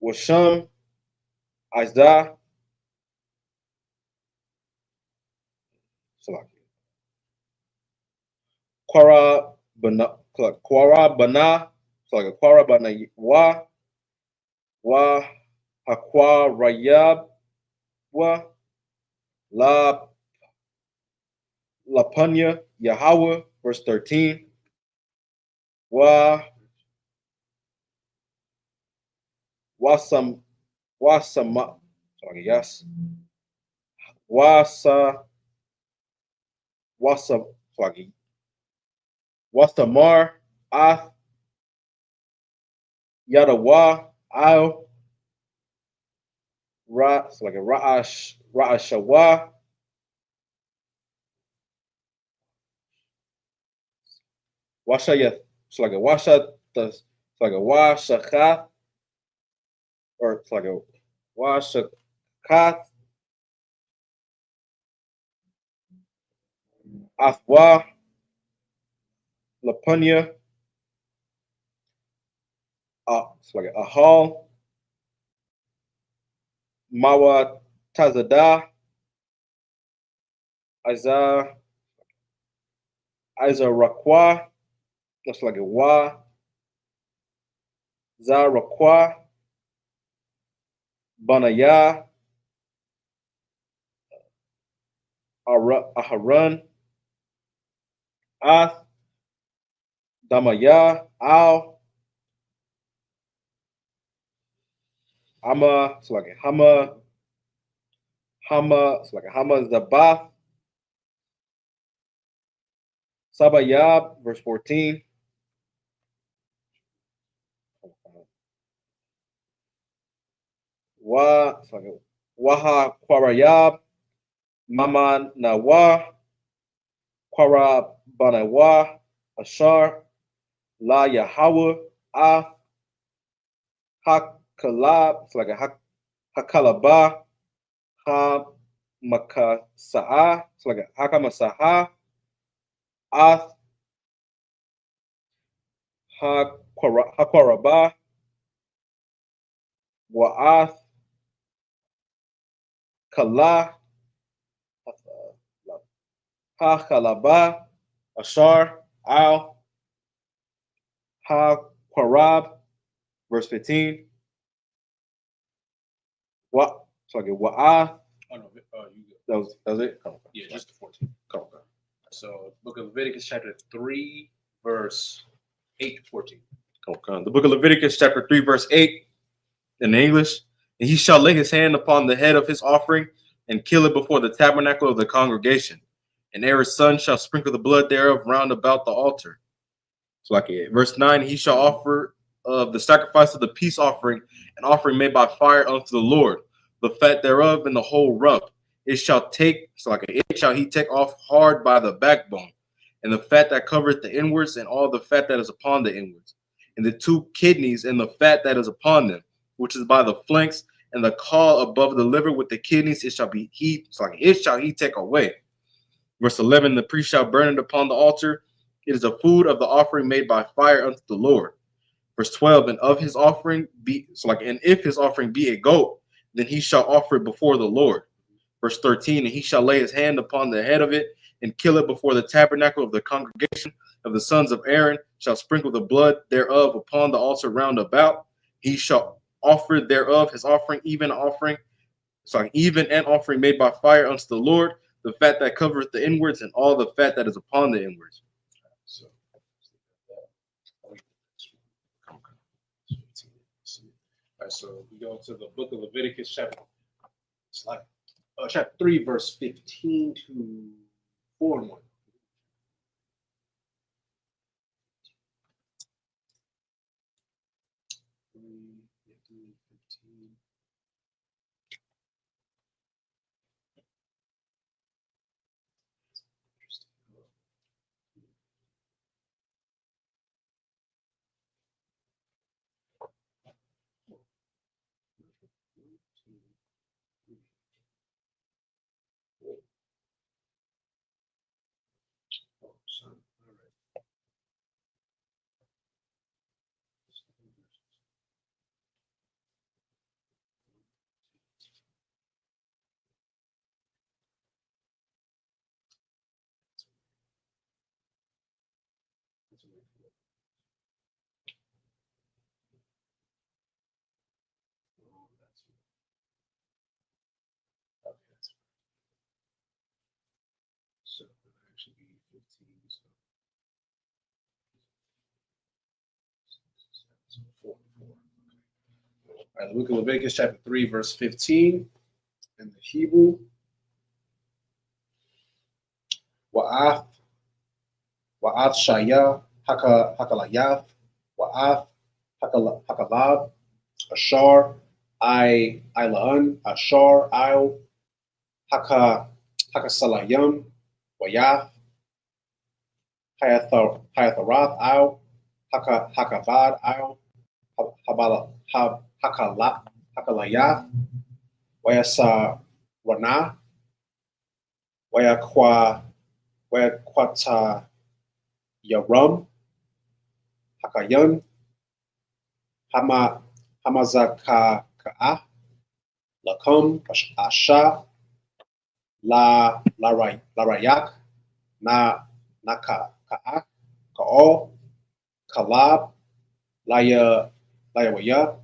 Washam. Isaiah. Quara Bana. It's like a Quara Bana wa Hakwarayab wa Lapanya Yahweh. Verse 13. Wasama. Sorry, yes. Wasamar. Ath. Yadawa. Al. It's like a Ra'ashawa. Washayat. It's like a Washachat. Or it's like a Washakat. Athwa. Lapunya. It's like a Ahal. Mawa Tazada. Isaiah Rakwa. That's like a Wa. Zarakwa. Banaya. Aharon. Ath. Damaya. Al. Hama. It's like a Hama. It's like a Hama Zabath. Sabayab. Verse 14. It's like a Waha Kwarayab. Mama Nawa. Kwara Banawa. Ashar. La Yahweh. Ath. Hakalab. It's like a Hakalaba. Makasa'a. It's like a Hakamasaha. Ath. Hakwaraba. Wa'ath. Kala. Hakalaba. Ashar. Al. Hakwarab. Verse 15. What? It's like a Wa'ath. Oh no, you good. That was it? Yeah, just the 14. Come on, So, book of Leviticus, chapter 3, verse 8 to 14. Okay. The book of Leviticus, chapter 3, verse 8, in English. And he shall lay his hand upon the head of his offering and kill it before the tabernacle of the congregation. And Aaron's son shall sprinkle the blood thereof round about the altar. So, like verse 9, he shall offer of the sacrifice of the peace offering, an offering made by fire unto the Lord, the fat thereof and the whole rump. It shall take, so like it shall he take off hard by the backbone, and the fat that covereth the inwards, and all the fat that is upon the inwards, and the two kidneys and the fat that is upon them, which is by the flanks, and the caul above the liver with the kidneys, it shall be he, so like it shall he take away. Verse 11, the priest shall burn it upon the altar. It is a food of the offering made by fire unto the Lord. Verse 12, and of his offering be, so like, and if his offering be a goat, then he shall offer it before the Lord. Verse 13, and he shall lay his hand upon the head of it and kill it before the tabernacle of the congregation of the sons of Aaron, shall sprinkle the blood thereof upon the altar round about. He shall offer thereof his offering, even an offering made by fire unto the Lord, the fat that covereth the inwards, and all the fat that is upon the inwards. So, so we go to the book of Leviticus, chapter 3, verse 15 to 4 and 1. So actually be 15. So 4 and 4. All right, the book of Leviticus, chapter 3, verse 15 in the Hebrew. Wa'ath shaya hakalayath wa'ath hakalab ashar ilaan ashar il hakasalayam wayath hayatharath il hakabad il hakalayath wayasarana wayakwata yarum hakayan hamazaka'ah lakum asha la rayak naka'ak ka'ol kalab layawaya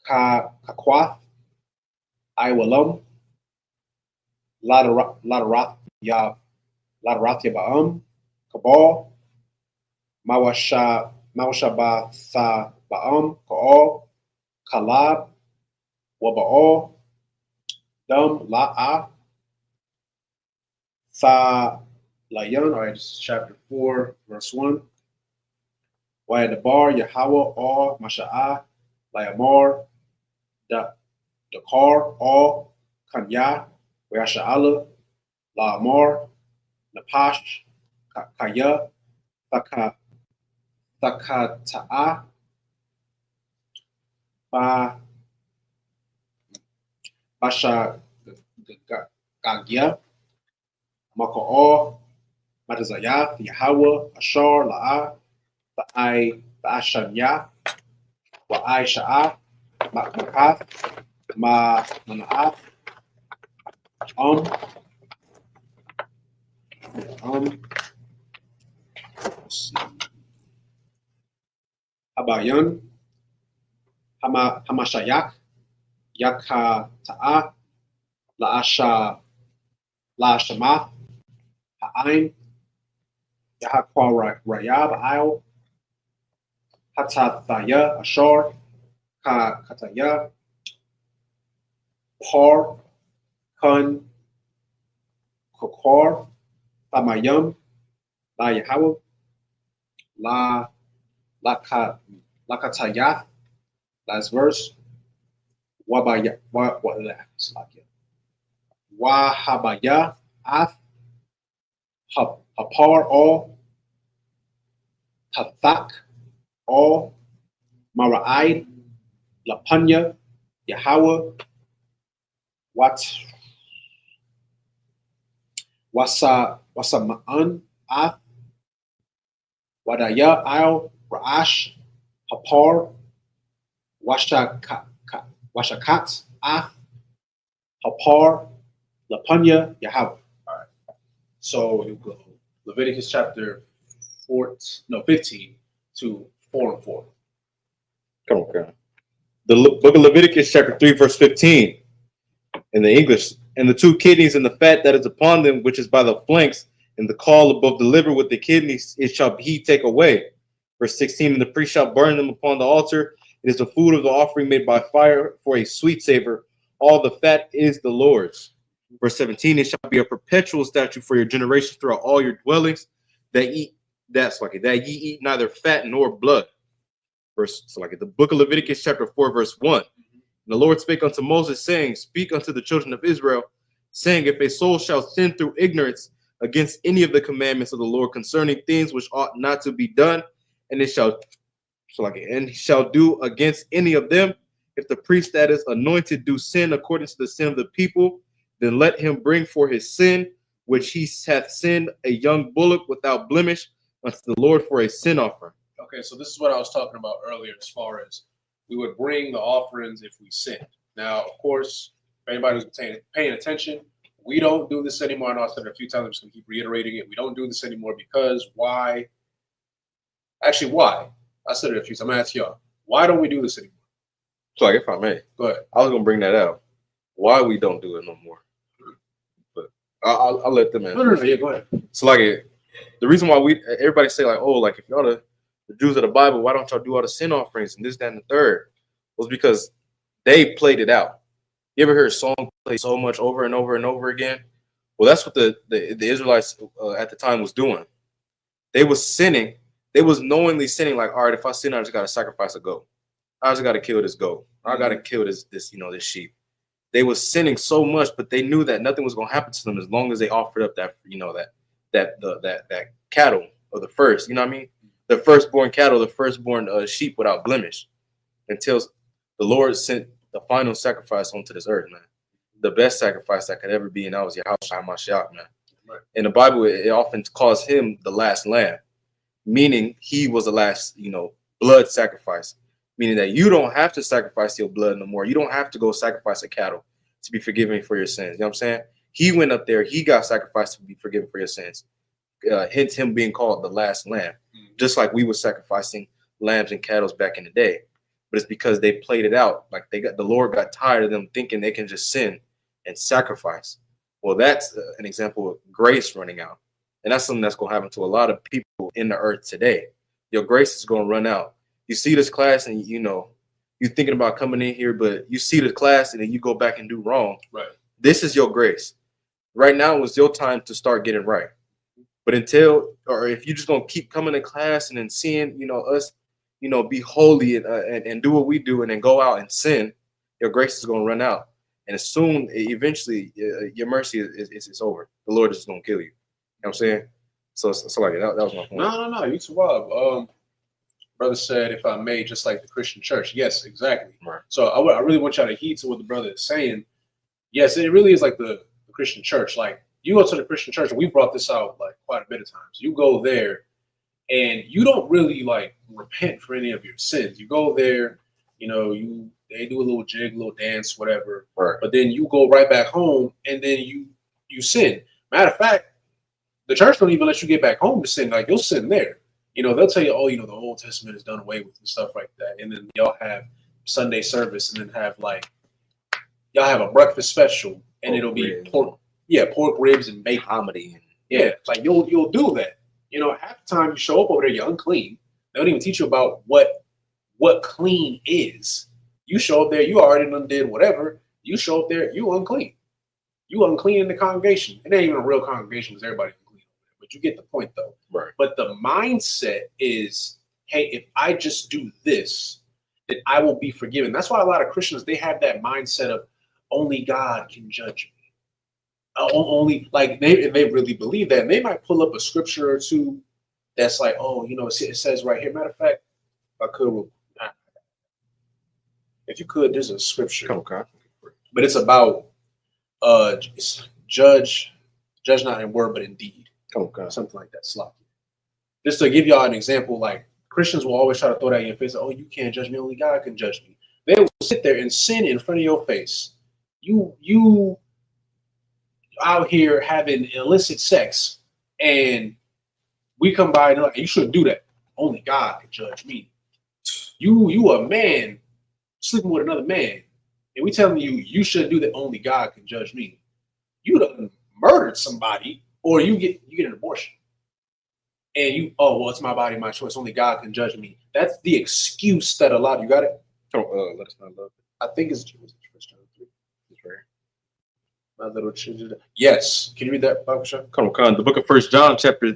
kakwath iwalam ladarath ba'am kabal mawashabatha ba'am ka'ol kalab waba'ol dam la'a tha layan. All right, this is chapter 4, verse 1. Wayadabar Yahweh all Masha'ah Layamar Dakar all Kanya Wayasha'ala La'amar Napash Kaya Thakata'a Basha Gagya Maka'or Matazayath Yahweh Ashar La'a Ba'ashanya Wa'ai Sha'ah Makath Mana'ath Habayan Hamashayak Yakha Ta'ah La'ashamath Ha'ain, Yahakwa Rayab, Isle, Hatathaya, Ashar, Kataya, Par, Kun, Kokor, Tamayum, La Yahweh, La Lakatayath, last verse, Wabaya, Wahabaya, Ath, Hapar, all, Tathak, all, Maraid, Lapanya, Yahweh, Wasama'an, Ath, Wadaya, Al, Ra'ash, Hapar, Washakat, Ath, Hapar, Lapanya, Yahweh. All right. So you go Leviticus chapter 15 to 4 and 4. Come on, God. The book of Leviticus, chapter 3, verse 15, in the English. And the two kidneys and the fat that is upon them, which is by the flanks, and the caul above the liver with the kidneys, it shall he take away. Verse 16, and the priest shall burn them upon the altar. It is the food of the offering made by fire for a sweet savor. All the fat is the Lord's. Verse 17, it shall be a perpetual statute for your generations throughout all your dwellings, that ye eat neither fat nor blood. The book of Leviticus, chapter 4, verse 1. And the Lord spake unto Moses, saying, speak unto the children of Israel, saying, if a soul shall sin through ignorance against any of the commandments of the Lord concerning things which ought not to be done, and it shall do against any of them, if the priest that is anointed do sin according to the sin of the people, then let him bring for his sin, which he hath sinned, a young bullock without blemish unto the Lord for a sin offering. Okay, so this is what I was talking about earlier as far as we would bring the offerings if we sinned. Now, of course, if anybody's paying attention, we don't do this anymore. I know I said it a few times. I'm just going to keep reiterating it. We don't do this anymore because why? Actually, why? I said it a few times. I'm going to ask y'all, why don't we do this anymore? So, if I may, go ahead. I was going to bring that out. Why we don't do it no more. But I'll let them answer. No, yeah, go ahead. So, the reason why everybody say, if y'all the Jews of the Bible, why don't y'all do all the sin offerings and this, that, and the third? Was because they played it out. You ever hear a song played so much over and over and over again? Well, that's what the Israelites at the time was doing. They was sinning. They was knowingly sinning. Like, all right, if I sin, I just got to sacrifice a goat. I just got to kill this goat. I got to kill this sheep. They was sinning so much, but they knew that nothing was going to happen to them as long as they offered up that cattle or the first. You know what I mean? The firstborn cattle, the firstborn sheep without blemish, until the Lord sent the final sacrifice onto this earth, man. The best sacrifice that could ever be, and that was Yahushua HaMashiach, man. Right. In the Bible, it often calls him the last lamb, meaning he was the last, blood sacrifice, meaning that you don't have to sacrifice your blood no more. You don't have to go sacrifice a cattle to be forgiven for your sins. You know what I'm saying? He went up there, he got sacrificed to be forgiven for your sins. Hence him being called the last lamb, just like we were sacrificing lambs and cattle back in the day. But it's because they played it out. Like the Lord got tired of them thinking they can just sin and sacrifice. Well, that's an example of grace running out. And that's something that's going to happen to a lot of people in the earth today. Your grace is going to run out. You see this class and, you're thinking about coming in here, but you see the class and then you go back and do wrong. Right. This is your grace. Right now is your time to start getting right. But if you're just going to keep coming to class and then seeing, us, be holy and do what we do and then go out and sin, your grace is going to run out. And eventually, your mercy is over. The Lord is going to kill you. You know what I'm saying? So that was my point. No. You survived. Brother said, if I may, just like the Christian church. Yes, exactly. Right. So I really want y'all to heed to what the brother is saying. Yes, it really is like the Christian church. Like, you go to the Christian church, and we brought this out like quite a bit of times. You go there, and you don't really repent for any of your sins. You go there, they do a little jig, a little dance, whatever. Right. But then you go right back home, and then you sin. Matter of fact, the church don't even let you get back home to sin. Like, you'll sin there. They'll tell you, oh, the Old Testament is done away with and stuff like that. And then y'all have Sunday service, and then y'all have a breakfast special, and it'll be pork ribs and bacon. Comedy. Yeah, like you'll do that. You know, half the time you show up over there, you're unclean. They don't even teach you about what clean is. You show up there, you already done did whatever. You show up there, you unclean. You unclean in the congregation. It ain't even a real congregation because everybody unclean. But you get the point though. Right. But the mindset is, hey, if I just do this, then I will be forgiven. That's why a lot of Christians, they have that mindset of only God can judge me. Only like they really believe that. And they might pull up a scripture or two that's like, oh, you know, it says right here. Matter of fact, if you could, there's a scripture. Okay. But it's about judge not in word but in deed. Okay. Something like that. Sloppy. Just to give y'all an example, like Christians will always try to throw that in your face. Like, oh, you can't judge me. Only God can judge me. They will sit there and sin in front of your face. You out here having illicit sex, and we come by and like, you shouldn't do that. Only God can judge me. You a man sleeping with another man, and we telling you shouldn't do that. Only God can judge me. You done murdered somebody, or you get an abortion, and it's my body, my choice. Only God can judge me. That's the excuse that a lot. You got it? Let us not love it. I think it's First John 3. It's right. My little children. Yes. Can you read that, Bible Shah? Come on. The book of First John, chapter. It's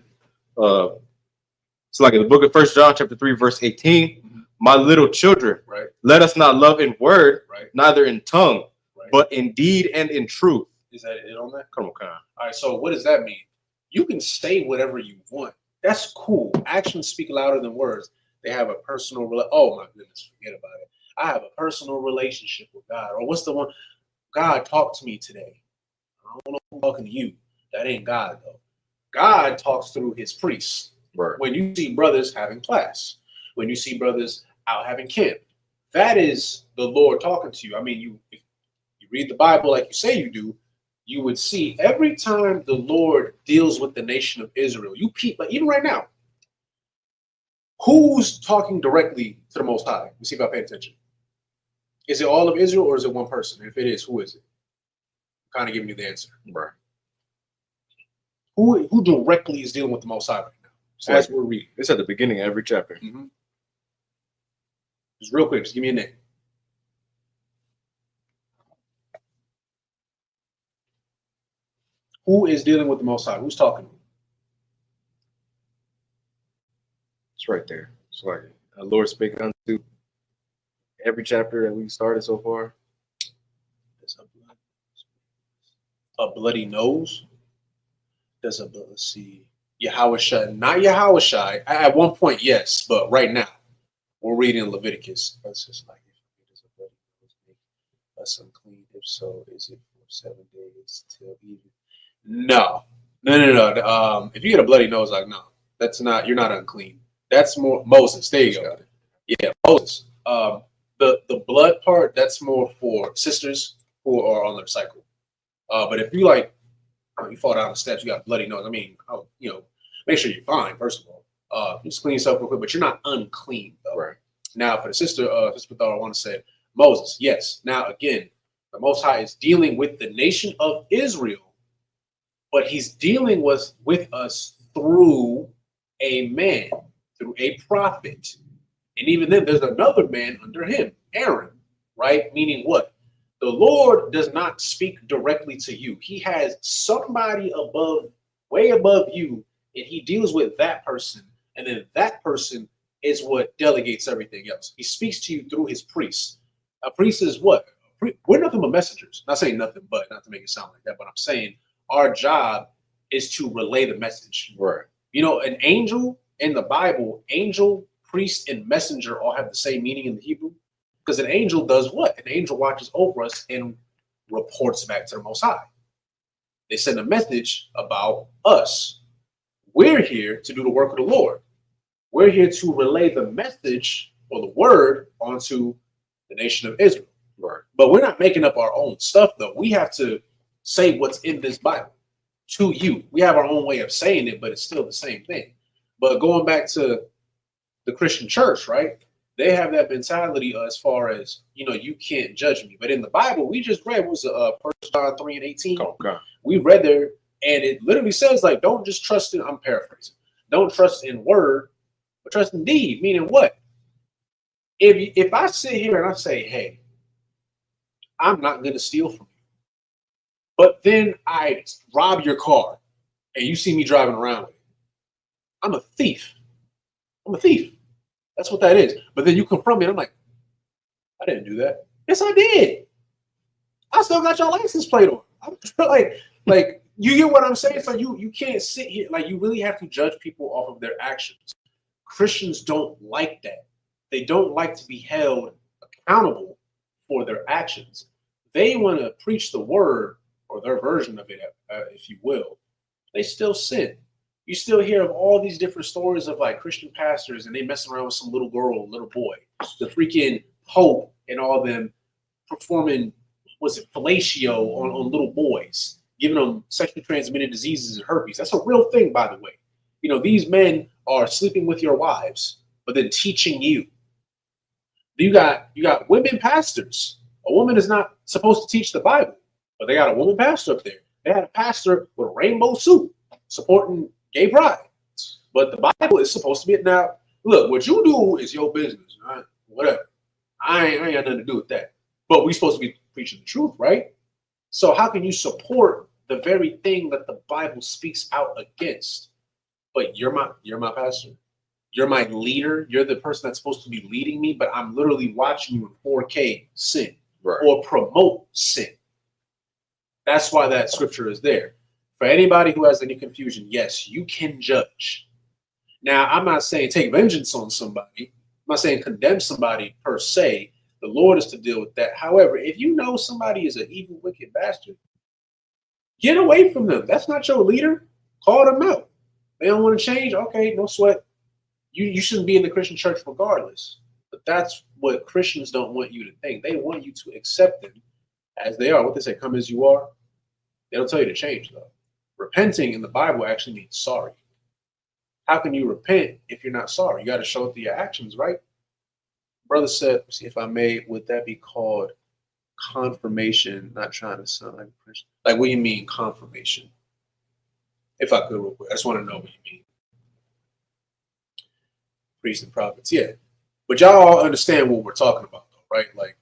like the book of First John, chapter 3, verse 18. Mm-hmm. My little children, right? Let us not love in word, right? Neither in tongue, right? But in deed and in truth. Is that it on that? Come on. All right. So what does that mean? You can say whatever you want. That's cool. Actions speak louder than words. They have a personal. Oh my goodness, forget about it. I have a personal relationship with God. Or what's the one? God talked to me today. I don't know who's talking to you. That ain't God though. God talks through his priests. Right. When you see brothers having class, when you see brothers out having camp, that is the Lord talking to you. I mean, if you read the Bible like you say you do, you would see every time the Lord deals with the nation of Israel, you people, even right now, who's talking directly to the Most High? Let me see if I pay attention. Is it all of Israel or is it one person? If it is, who is it? I'm kind of giving you the answer. Right. Who directly is dealing with the Most High right now? So as we're reading. It's at the beginning of every chapter. Mm-hmm. Just real quick, just give me a name. Who is dealing with the Most High? Who's talking? It's right there. It's like the Lord spake unto every chapter that we started so far. There's a bloody nose. There's let's see. Yahushua, not Yahushua. At one point, yes, but right now we're reading Leviticus. That's just like if it is a bloody nose, make us unclean. If so, is it for 7 days till even? No. If you get a bloody nose, like no, that's not. You're not unclean. That's more Moses. There you go. Yeah, Moses. The blood part, that's more for sisters who are on their cycle. But if you you fall down the steps, you got a bloody nose. I mean, make sure you're fine, first of all. Just clean yourself real quick, but you're not unclean, though. Right. Now, for the sister thought I want to say, Moses, yes. Now, again, the Most High is dealing with the nation of Israel, but he's dealing with us through a man, through a prophet. And even then, there's another man under him, Aaron, right? Meaning what? The Lord does not speak directly to you. He has somebody way above you, and he deals with that person. And then that person is what delegates everything else. He speaks to you through his priest. A priest is what? We're nothing but messengers. Not saying nothing but, not to make it sound like that, but I'm saying our job is to relay the message. Right. An angel in the Bible, angel, priest, and messenger all have the same meaning in the Hebrew. Because an angel does what? An angel watches over us and reports back to the Most High. They send a message about us. We're here to do the work of the Lord. We're here to relay the message or the word onto the nation of Israel. Right. But we're not making up our own stuff, though. We have to say what's in this Bible to you. We have our own way of saying it, but it's still the same thing. But going back to the Christian church, right? They have that mentality as far as, you can't judge me. But in the Bible, we just read, was 1 John 3 and 18. Okay. We read there, And it literally says, like, don't just trust in, I'm paraphrasing, don't trust in word, but trust in deed. Meaning what? If I sit here and I say, hey, I'm not going to steal from you, but then I rob your car and you see me driving around with it, I'm a thief. I'm a thief. That's what that is. But then you confront me and I'm like, I didn't do that. Yes, I did. I still got your license plate on. I'm like you get what I'm saying? So you can't sit here, like, you really have to judge people off of their actions. Christians don't like that. They don't like to be held accountable for their actions. They want to preach the word, or their version of it, if you will. They still sin. You still hear of all these different stories of like Christian pastors, and they mess around with some little girl, little boy, the freaking Pope and all them performing, was it fellatio on little boys, giving them sexually transmitted diseases and herpes. That's a real thing, by the way. You know, these men are sleeping with your wives, but then teaching you. You got women pastors. A woman is not supposed to teach the Bible, but they got a woman pastor up there. They had a pastor with a rainbow suit supporting gay pride, but the Bible is supposed to be. Now, look, what you do is your business, right? Whatever. I ain't got nothing to do with that. But we're supposed to be preaching the truth, right? So how can you support the very thing that the Bible speaks out against? But you're my pastor. You're my leader. You're the person that's supposed to be leading me, but I'm literally watching you in 4K sin, right, or promote sin. That's why that scripture is there. For anybody who has any confusion, yes, you can judge. Now, I'm not saying take vengeance on somebody. I'm not saying condemn somebody per se. The Lord is to deal with that. However, if you know somebody is an evil, wicked bastard, get away from them. That's not your leader. Call them out. They don't want to change. Okay, no sweat. You shouldn't be in the Christian church regardless. But that's what Christians don't want you to think. They want you to accept them as they are. What they say, come as you are. They don't tell you to change, though. Repenting in the Bible actually means sorry. How can you repent if you're not sorry? You got to show it through your actions, right? Brother said, see if I may, would that be called confirmation? Not trying to sound like a Christian. Like, what do you mean confirmation? If I could real quick. I just want to know what you mean. Priests and prophets, yeah. But y'all all understand what we're talking about, though, right? Like,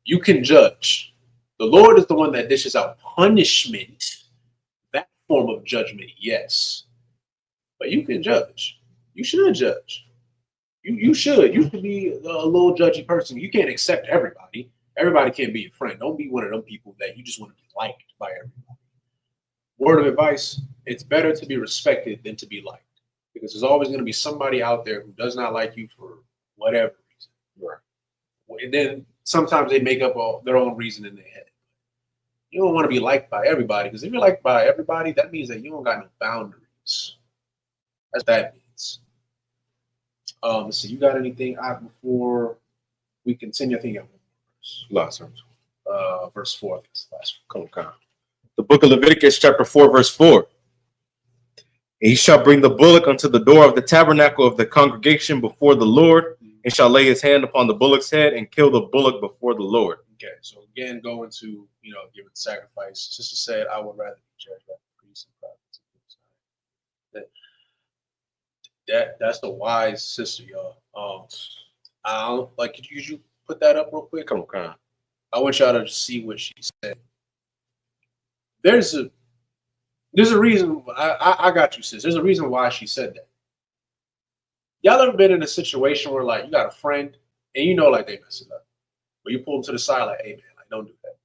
you can judge. The Lord is the one that dishes out punishment. That form of judgment, yes. But you can judge. You should judge. You should. You should be a little judgy person. You can't accept everybody. Everybody can't be your friend. Don't be one of them people that you just want to be liked by everybody. Word of advice, it's better to be respected than to be liked. Because there's always going to be somebody out there who does not like you for whatever reason. Right. And then sometimes they make up their own reason in their head. You don't want to be liked by everybody, because if you're liked by everybody, that means that you don't got no boundaries. That's what that means. Let's see, you got anything out before we continue? I think you have one verse. Verse 4, I think it's the last one. Come on. The book of Leviticus, chapter 4, verse 4. And he shall bring the bullock unto the door of the tabernacle of the congregation before the Lord, and shall lay his hand upon the bullock's head and kill the bullock before the Lord. Okay, so again, going to, giving sacrifice. Sister said, I would rather be judged by the priests and prophets. That's the wise sister, y'all. Could you put that up real quick? Come on. I want y'all to see what she said. There's a reason. I got you, sis. There's a reason why she said that. Y'all ever been in a situation where, like, you got a friend and like they mess it up, but you pull them to the side like, hey man, like, don't do that.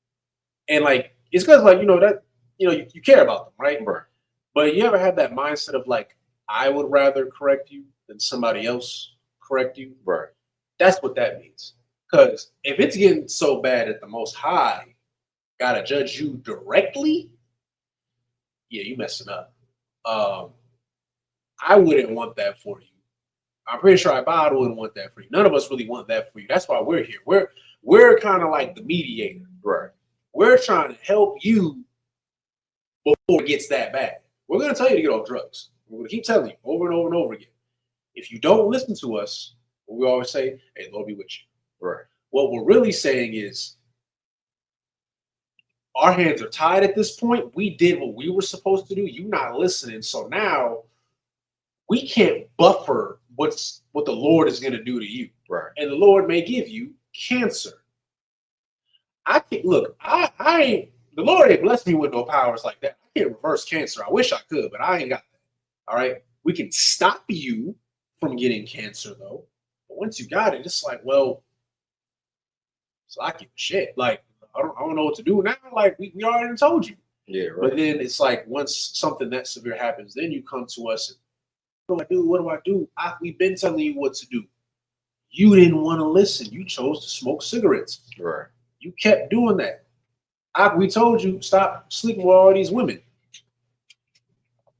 And like, it's because like that you care about them, right? Right. But you ever have that mindset of like, I would rather correct you than somebody else correct you? Right. That's what that means. Because if it's getting so bad that the Most High gotta judge you directly, yeah, you messing up. I wouldn't want that for you. I'm pretty sure God wouldn't want that for you. None of us really want that for you. That's why we're here. We're kind of like the mediator. Right. We're trying to help you before it gets that bad. We're going to tell you to get off drugs. We're going to keep telling you over and over and over again. If you don't listen to us, we always say, hey, Lord be with you. Right. What we're really saying is, our hands are tied at this point. We did what we were supposed to do. You not listening. So now we can't buffer what the Lord is going to do to you. Right. And the Lord may give you cancer. I can't look, I ain't, the Lord ain't blessed me with no powers like that. I can't reverse cancer. I wish I could, but I ain't got that. All right. We can stop you from getting cancer though. But once you got it, it's like, well, it's like you shit. Like, I don't know what to do now. Like, we already told you. Yeah, right. But then it's like, once something that severe happens, then you come to us and you're like, dude, what do I do? We've been telling you what to do. You didn't want to listen. You chose to smoke cigarettes. Right. You kept doing that. We told you, stop sleeping with all these women.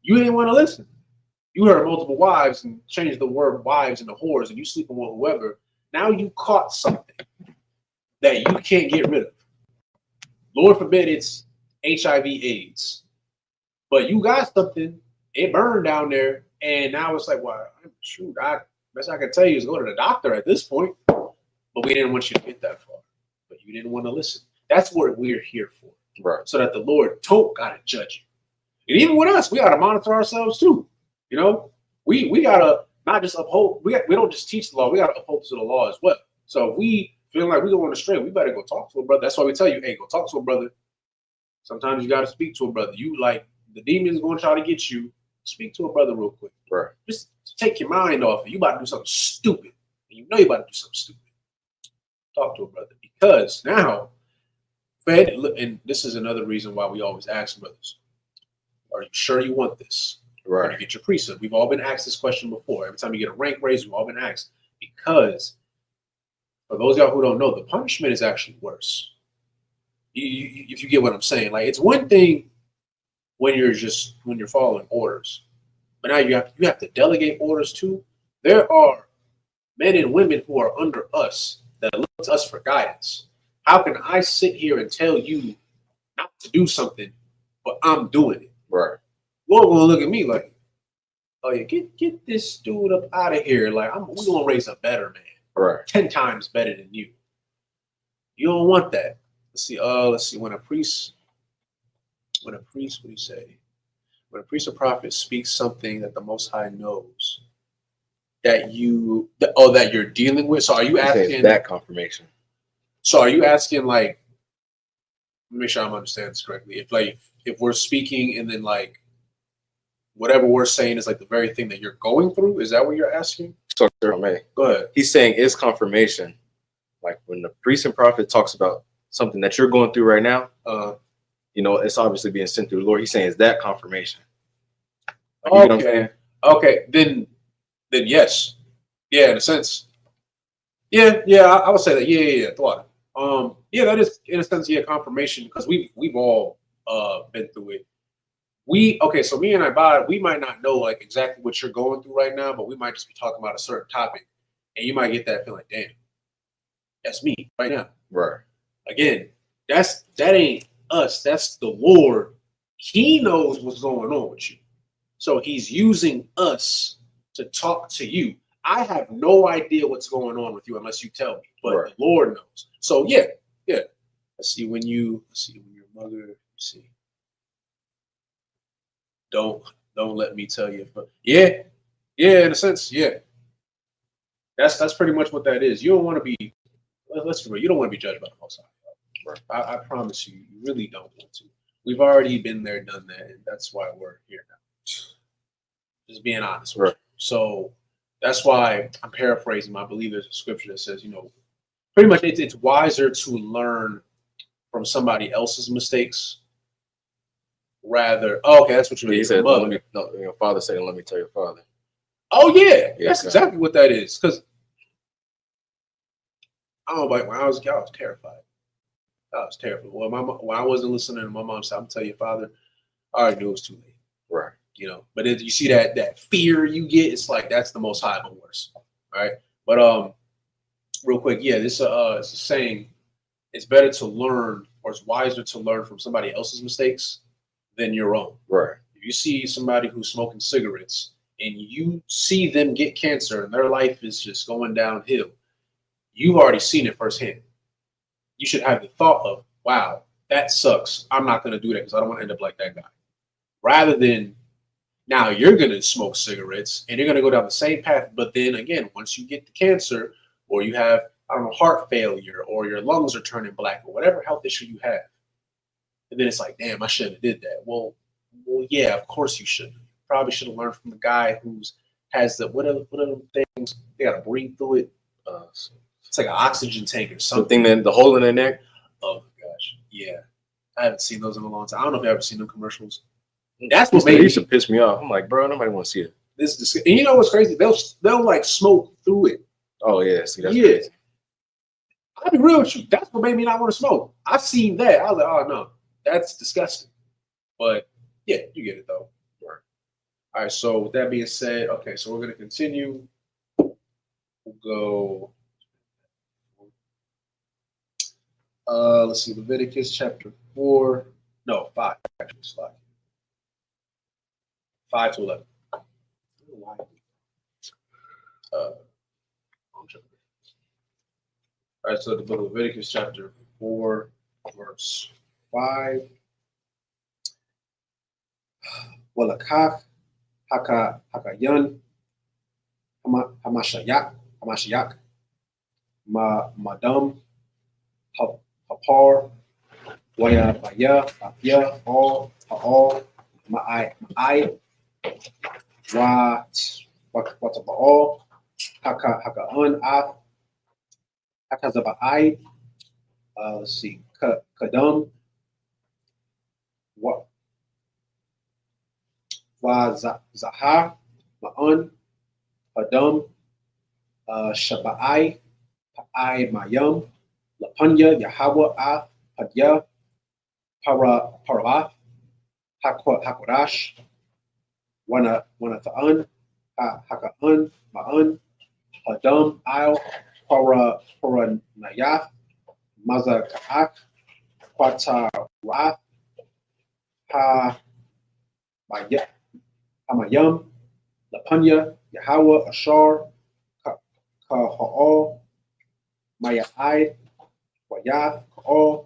You didn't want to listen. You heard multiple wives and changed the word wives into whores, and you sleeping with whoever. Now you caught something that you can't get rid of. Lord forbid it's HIV/AIDS. But you got something, it burned down there, and now it's like, well, shoot, best I can tell you is go to the doctor at this point. But we didn't want you to get that far. But you didn't want to listen. That's what we're here for. Right. So that the Lord don't gotta judge you. And even with us, we gotta monitor ourselves too. You know, we gotta not just uphold, we don't just teach the law, we gotta uphold to the law as well. So if we feel like we're going astray, we better go talk to a brother. That's why we tell you, hey, go talk to a brother. Sometimes you gotta speak to a brother. You like the demon's gonna try to get you. Speak to a brother real quick. Right. Just take your mind off it. You about to do something stupid. And you know you about to do something stupid. Talk to a brother. Because now, and this is another reason why we always ask brothers, are you sure you want this? Right. Or you get your precept. We've all been asked this question before. Every time you get a rank raise, we've all been asked. Because for those of y'all who don't know, the punishment is actually worse. If you get what I'm saying. Like, it's one thing when you're following orders. But now you have to delegate orders too. There are men and women who are under us that look to us for guidance. How can I sit here and tell you not to do something, but I'm doing it? Right. Lord gonna look at me like, oh yeah, get this dude up out of here. Like, we're gonna raise a better man. Right. 10 times better than you. You don't want that. Let's see. When a priest, what do you say? When a priest or prophet speaks something that the Most High knows that you're dealing with. So are you asking that confirmation? So are you asking, like, let me make sure I'm understanding this correctly. If we're speaking and then like whatever we're saying is like the very thing that you're going through, is that what you're asking? So go ahead. He's saying is confirmation. Like when the priest and prophet talks about something that you're going through right now, you know, it's obviously being sent through the Lord. He's saying is that confirmation. Like, okay. Okay. Then yes. Yeah, in a sense. Yeah, I would say that. Yeah. Thought. Yeah, that is in a sense, yeah, confirmation, because we've all been through it. So me and Ibad, we might not know like exactly what you're going through right now, but we might just be talking about a certain topic, and you might get that feeling, damn, that's me right now. Right. Again, that ain't us. That's the Lord. He knows what's going on with you, so He's using us to talk to you. I have no idea what's going on with you unless you tell me, but right. The Lord knows. So yeah. Let's see when your mother. See. Don't let me tell you. But yeah, in a sense, yeah. That's pretty much what that is. You don't want to be. Let's be real. You don't want to be judged by the Most High. Right. I promise you, you really don't want to. We've already been there, done that, and that's why we're here now. Just being honest. Right. So that's why I'm paraphrasing. I believe there's a scripture that says, pretty much it's wiser to learn from somebody else's mistakes rather. Oh, okay, that's what you mean. He said, your father said, let me tell your father. Oh yeah, that's exactly what that is. Because I don't know, like when I was terrified. I was terrified. Well, when I wasn't listening to my mom said, "I'm telling your father," I already knew it was too late. Right. But if you see that fear you get, it's like that's the Most High, but worse. All right. But real quick, yeah, this it's a saying. It's better to learn, or it's wiser to learn from somebody else's mistakes than your own. Right. If you see somebody who's smoking cigarettes and you see them get cancer and their life is just going downhill, you've already seen it firsthand. You should have the thought of, wow, that sucks. I'm not going to do that because I don't want to end up like that guy. Rather than now you're going to smoke cigarettes and you're going to go down the same path. But then again, once you get the cancer or you have, I don't know, heart failure or your lungs are turning black or whatever health issue you have. And then it's like, damn, I shouldn't have did that. Well, yeah, of course you shouldn't. You probably should have learned from the guy who's has the what are the things they got to breathe through it. It's like an oxygen tank or something. The thing, the hole in their neck. Oh my gosh, yeah, I haven't seen those in a long time. I don't know if you've ever seen them commercials. That's what made used to piss me off. I'm like, bro, nobody want to see it. This is, and you know what's crazy? They'll like smoke through it. Oh yeah, see that's crazy. I'll be real with you. That's what made me not want to smoke. I've seen that. I was like, oh no, that's disgusting. But yeah, you get it though. All right, so with that being said, okay, so we're going to continue. We'll go, let's see, Leviticus chapter 4. No, 5, actually, it's 5. 5 to 11. All right, so the book of Leviticus chapter 4, verse 5. Walakach. Hakayan, Hamashayak, Madam, Hapar, Baya, all, Ma'ai, Wataba'al, Hakaan, Hakazaba'ai, let's see, Kadam, what? Zahar, Ma'an, Hadam, Shaba'ai, Pa'ai Mayam, Lapanya, Yahawah, Hadya, Paravath, Hakorash, Wanathaan, Hakaan, Ma'an, Hadam, Al, Paranayath, Mazakaak, Quatarath, Hamayam, Lapanya, Yahawah, Ashar, Kaha'al, Mayai, Wayath, Ka'al,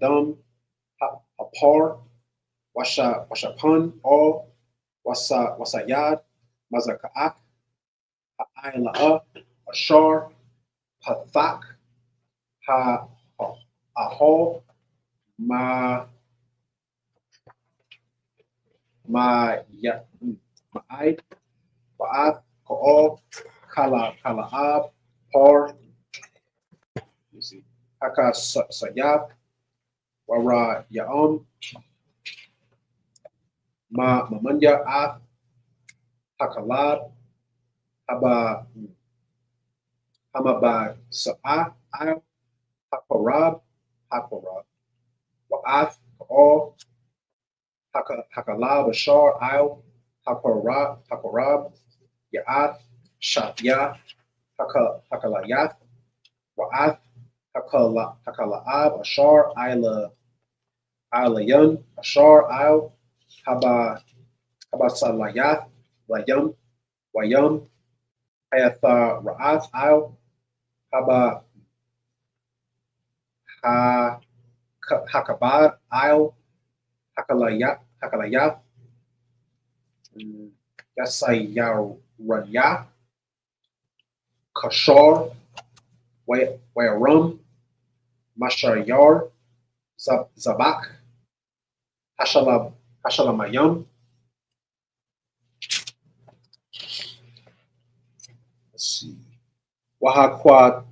Dam, Hapar, Washapan, All, Wasayad, Mazakaak, Ha'ai Ashar, Pathak, Ahol, Ma'ai, Ba'ath, Ka'al, Kala'ab, Par, you see, Haka Sayab, Wara Ya'am, Mamanya Ath, Hakalab, Hamaba Sa'a, Al, Hakorab, Wa'ath, Ka'al, Hakalab, Ashar, Al, Hakorab, Ya'ath, Shafya, Hakalayath, Wa'ath, Hakala'ab, Ashar, Ilayan, Ashar, Al, Habasalayath, Wayam, Hayatha Ra'ath, Al, Hakabad, Al, Hakalayath, Yasayaraya, Kashar, Wayarum, Mashayar, Zabak, Hashalamayam. Let's see. Wahakwat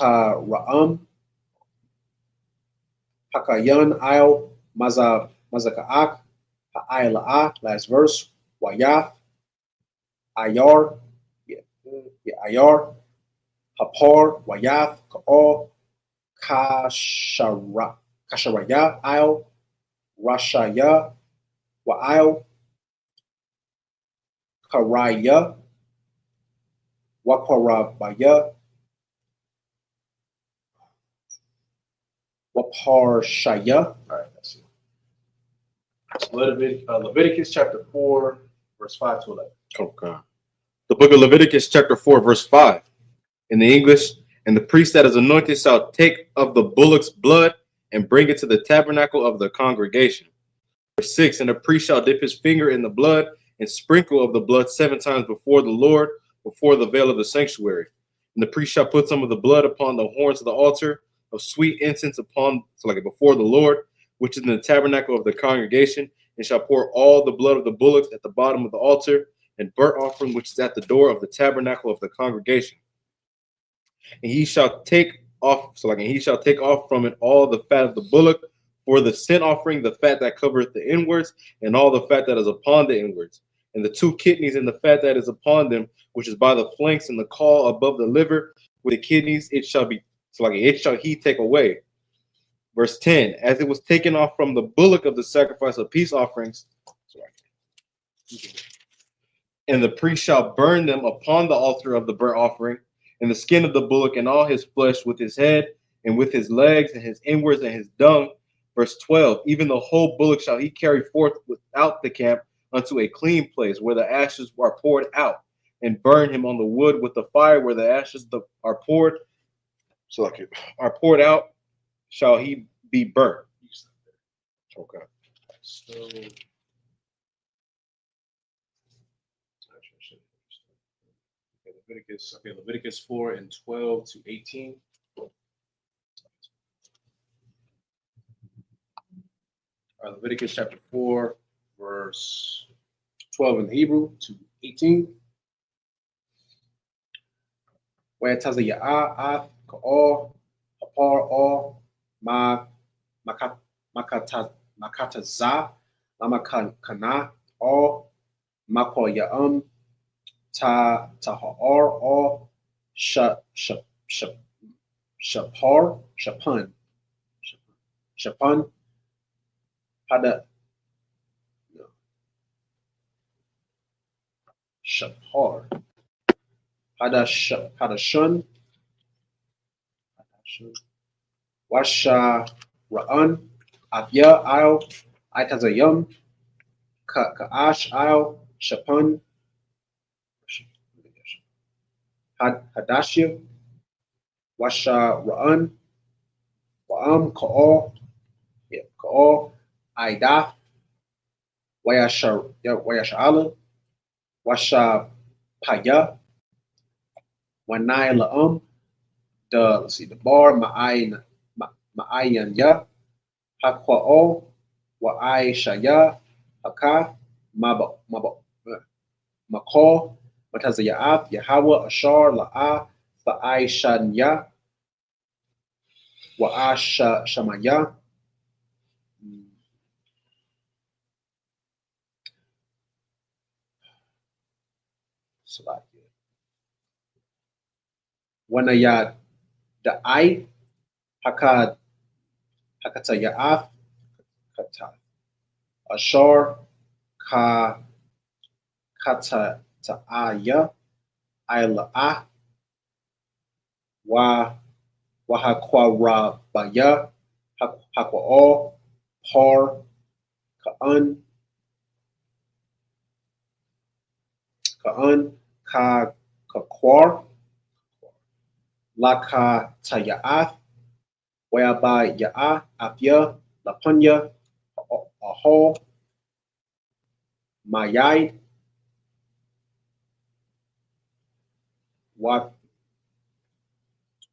Ra'am, Hakayan Al, Mazakaak, Ha'ai last verse, Wayath, Ayar, Ayar, Hapar, Wayath, Ka'al, Kasharaya, Al, Rashaya, Wa'al, Karaya, Waparabaya, Waparshaya. All right, that's it. Leviticus chapter 4, verse 5 to 11. Okay. The book of Leviticus chapter 4, verse 5. In the English, and the priest that is anointed shall take of the bullock's blood and bring it to the tabernacle of the congregation. Verse 6, and the priest shall dip his finger in the blood and sprinkle of the blood 7 times before the Lord, before the veil of the sanctuary. And the priest shall put some of the blood upon the horns of the altar of sweet incense before the Lord, which is in the tabernacle of the congregation, and shall pour all the blood of the bullocks at the bottom of the altar, and burnt offering which is at the door of the tabernacle of the congregation. And he shall take off from it all the fat of the bullock, for the sin offering, the fat that covereth the inwards, and all the fat that is upon the inwards, and the 2 kidneys and the fat that is upon them, which is by the flanks, and the caul above the liver, with the kidneys it shall he take away. Verse 10, as it was taken off from the bullock of the sacrifice of peace offerings, and the priest shall burn them upon the altar of the burnt offering, and the skin of the bullock and all his flesh with his head and with his legs and his inwards and his dung. Verse 12, even the whole bullock shall he carry forth without the camp unto a clean place where the ashes are poured out, and burn him on the wood with the fire where the ashes are poured out, shall he be burnt. Okay. So Leviticus 4 and 12 to 18. Leviticus chapter 4, verse 12 in Hebrew to 18. Where taza ya'a ka'or hapar or makataza mamakana or mako ya'am tahar or shapan pada shapar pada shun washa ra'an afya al itazayum ka'ash al shapan hadashya washa ra'an wa'am ka'or Aida, Wayasha'ala, Washa Paya, Wanai La'um, the bar Ma'ayan Ya, Hakwa'o, Wa'ai Shaya, Haka, Mako, Matazaya'af, Yahawah, Ashar, La'a, Fa'ai Shanya, Wa'asha Shamaya. Wanaya the I Hakata Yaaf Kata Ashar Ka Kata Ta'aya Ila'a Wahakwa Baya Hakwa'o Par Ka'an Ka Kakwar Laka Taya'ath Wayaba Ya'a Afya Lapanya Aho Mayai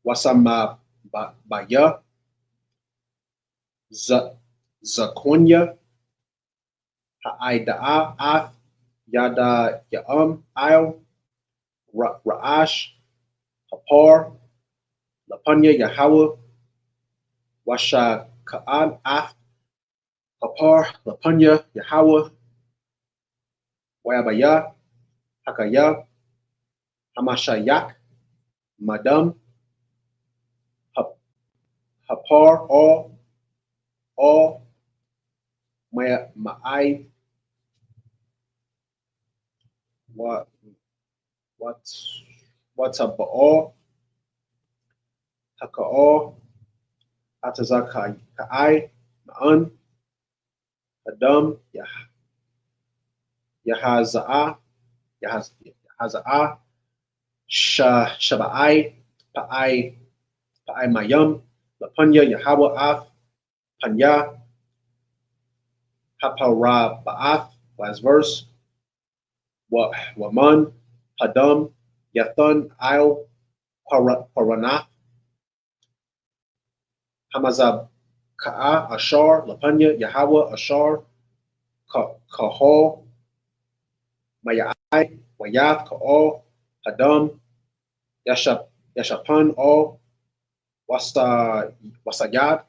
Wasama Baya Zakonya Ha'aida'a Af Yada Ya'am I'll Ra'ash Hapar Lapanya Yahawah Washa Ka'an Af Hapar Lapanya Yahawah Wayabaya Hakaya Hamashayak Madam Hapar all Ma'ai what's a ba'or haka'or atazaka ka'ai ma'an adam yahaza'a shaba'ai pa'ai mayam lapanya Yahawah af Panya, Haparaba'ath, last verse, Waman, Hadam, Yathun, Il, Paranath, Hamazab, Ka'a, Ashar, Lapanya, Yahweh, Ashar, Kahal, Mayai, Wayath, Ka'al, Hadam, Yashapan, All, Wasayad,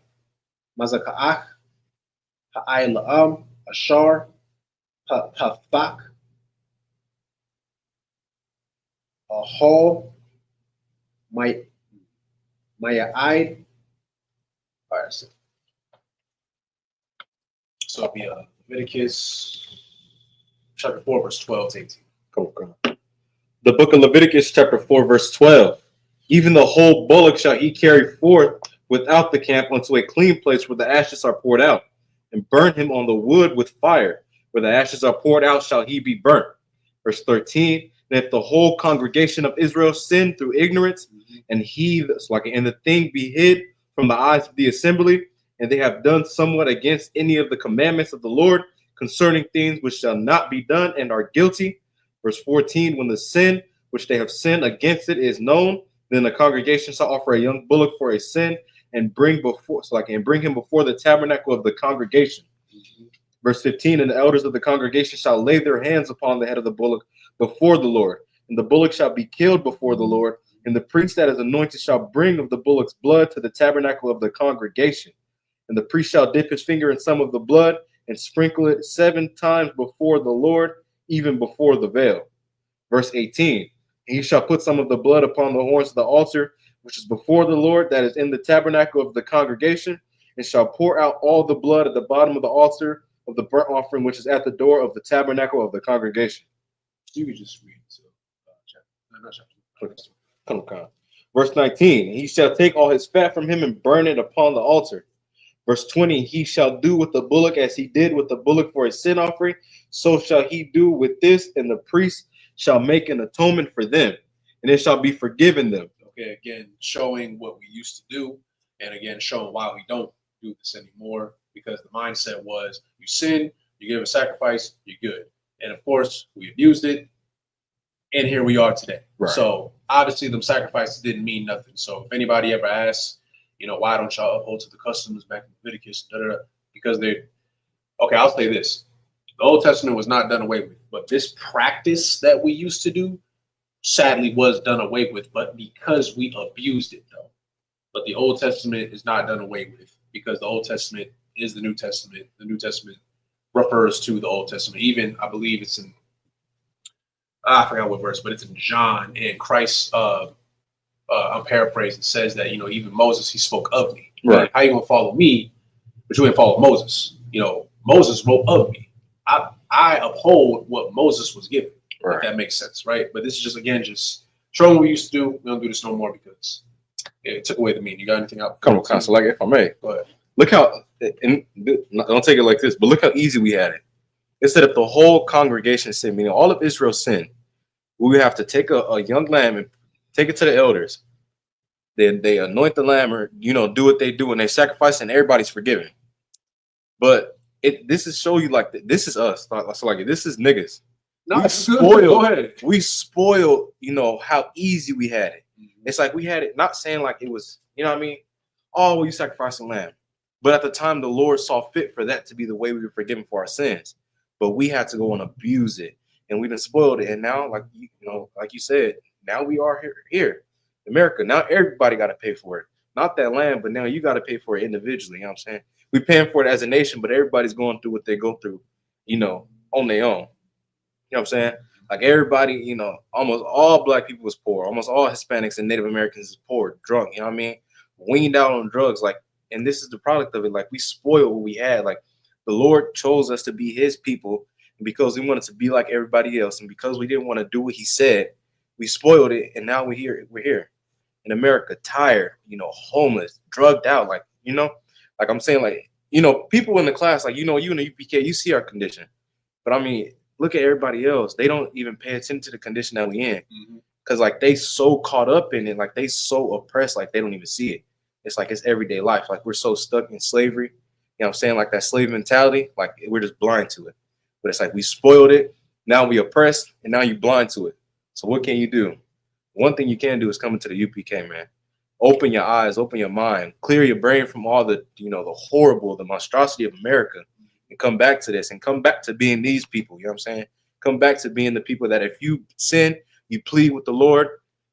Mazaka'ach, Ha'ai La'am, Ashar, Pathak, Ahal, Mayai. All right, so it'll be Leviticus chapter 4, verse 12 to 18. The book of Leviticus, chapter 4, verse 12. Even the whole bullock shall he carry forth without the camp unto a clean place where the ashes are poured out, and burn him on the wood with fire. Where the ashes are poured out shall he be burnt. Verse 13. And if the whole congregation of Israel sin through ignorance, and the thing be hid from the eyes of the assembly, and they have done somewhat against any of the commandments of the Lord concerning things which shall not be done, and are guilty. Verse 14. When the sin which they have sinned against it is known, then the congregation shall offer a young bullock for a sin, and bring him before the tabernacle of the congregation. Verse 15. And the elders of the congregation shall lay their hands upon the head of the bullock before the Lord, and the bullock shall be killed before the Lord, and the priest that is anointed shall bring of the bullock's blood to the tabernacle of the congregation, and the priest shall dip his finger in some of the blood and sprinkle it 7 times before the Lord, even before the veil. Verse 18. And he shall put some of the blood upon the horns of the altar, which is before the Lord, that is in the tabernacle of the congregation, and shall pour out all the blood at the bottom of the altar of the burnt offering, which is at the door of the tabernacle of the congregation. You could just read chapter. Verse 19. He shall take all his fat from him and burn it upon the altar. Verse 20. He shall do with the bullock as he did with the bullock for a sin offering, so shall he do with this, and the priest shall make an atonement for them, and it shall be forgiven them. Okay, again, showing what we used to do, and again, showing why we don't do this anymore, because the mindset was you sin, you give a sacrifice, you're good. And of course, we abused it, and here we are today. Right. So obviously, them sacrifices didn't mean nothing. So if anybody ever asks, why don't y'all uphold to the customs back in Leviticus, because I'll say this. The Old Testament was not done away with, but this practice that we used to do, sadly, was done away with, but because we abused it, though. But the Old Testament is not done away with, because the Old Testament is the New Testament. The New Testament refers to the Old Testament. Even, I believe it's in, I forgot what verse, but it's in John, and Christ, I'm paraphrasing, says that, even Moses, he spoke of me. Right. How you going to follow me, but you ain't follow Moses? Moses wrote of me. I uphold what Moses was given. Right. If that makes sense, right? But this is just showing what we used to do. We don't do this no more because it took away the meaning. You got anything out? Come on, so if I may. Go ahead. Look how, and don't take it like this, but look how easy we had it. It said if the whole congregation sinned, meaning all of Israel sinned, we would have to take a young lamb and take it to the elders. Then they anoint the lamb, or do what they do, and they sacrifice, and everybody's forgiven. But this is show you this is us. So this is niggas. No, Go ahead. We spoiled, how easy we had it. Mm-hmm. It's like we had it, not saying like it was, oh, well, you sacrifice a lamb. But at the time, the Lord saw fit for that to be the way we were forgiven for our sins. But we had to go and abuse it, and we done spoiled it. And now, like you said, now we are here, America. Now everybody got to pay for it. Not that lamb, but now you got to pay for it individually. You know what I'm saying? We paying for it as a nation, but everybody's going through what they go through, on their own. You know what I'm saying? Like everybody, almost all black people was poor. Almost all Hispanics and Native Americans is poor, drunk. You know what I mean? Weaned out on drugs. And this is the product of it. Like we spoiled what we had. Like the Lord chose us to be his people, and because we wanted to be like everybody else, and because we didn't want to do what he said, we spoiled it. And now we're here in America, tired, homeless, drugged out. Like I'm saying, people in the class, you in the UPK, you see our condition. But I mean, look at everybody else. They don't even pay attention to the condition that we in. Because they so caught up in it, they so oppressed, they don't even see it. It's it's everyday life. We're so stuck in slavery. what I'm saying? Like that slave mentality, like we're just blind to it. But it's like we spoiled it. Now we oppressed, and now you're blind to it. So what can you do? One thing you can do is come into the UPK, man. Open your eyes, open your mind, clear your brain from all the, the horrible, the monstrosity of America, and come back to this and come back to being these people. You know what I'm saying? Come back to being the people that if you sin, you plead with the Lord,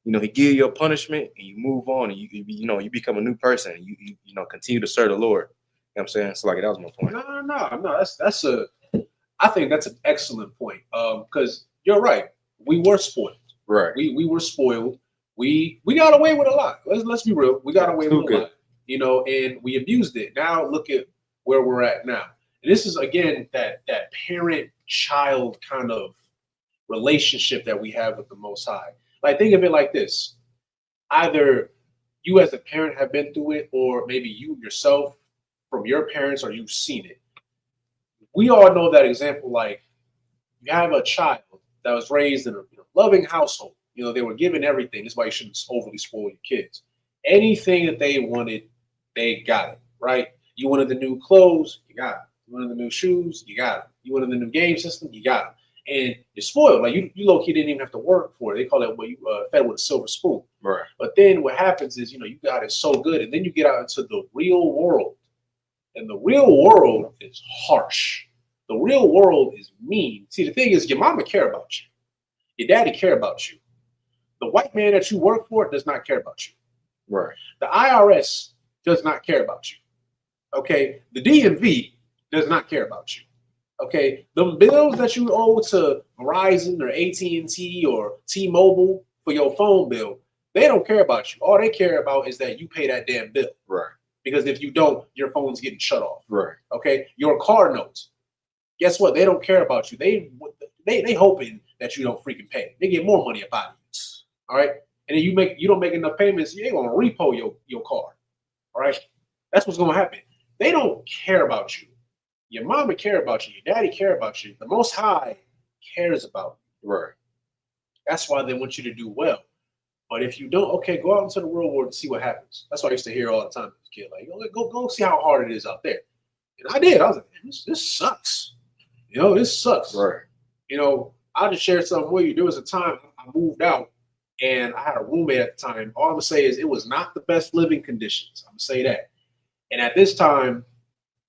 he give you a punishment and you move on and you become a new person and you continue to serve the Lord. You know what I'm saying? So like that was my point. No. I think that's an excellent point. Because you're right. We were spoiled. Right. We were spoiled. We got away with a lot. Let's be real. We got away with a lot. And we abused it. Now look at where we're at now. And this is again that parent-child kind of relationship that we have with the Most High. Like think of it like this. Either you as a parent have been through it, or maybe you yourself from your parents, or you've seen it. We all know that example. Like you have a child that was raised in a loving household. They were given everything. That's why you shouldn't overly spoil your kids. Anything that they wanted, they got it, right? You wanted the new clothes, you got it. You wanted the new shoes, you got it. You wanted the new game system, you got it. And you're spoiled. Like you low-key didn't even have to work for it. They call it what you fed with a silver spoon. Right. But then what happens is, you got it so good, and then you get out into the real world. And the real world is harsh. The real world is mean. See, the thing is, your mama care about you. Your daddy care about you. The white man that you work for does not care about you. Right. The IRS does not care about you. Okay. The DMV does not care about you. Okay. The bills that you owe to Verizon or AT&T or T-Mobile for your phone bill, they don't care about you. All they care about is that you pay that damn bill. Right. Because if you don't, your phone's getting shut off. Right. Okay. Your car notes. Guess what? They don't care about you. They hoping that you don't freaking pay. They get more money about it. All right. And then you don't make enough payments, they're gonna repo your car. All right. That's what's gonna happen. They don't care about you. Your mama care about you, your daddy care about you. The Most High cares about you. Right. That's why they want you to do well. But if you don't, okay, go out into the real world and see what happens. That's what I used to hear all the time as a kid. Like, go see how hard it is out there. And I did. I was like, man, this sucks. This sucks. Right. I'll just share something with you. There was a time I moved out and I had a roommate at the time. All I'm going to say is it was not the best living conditions. I'm going to say that. And at this time,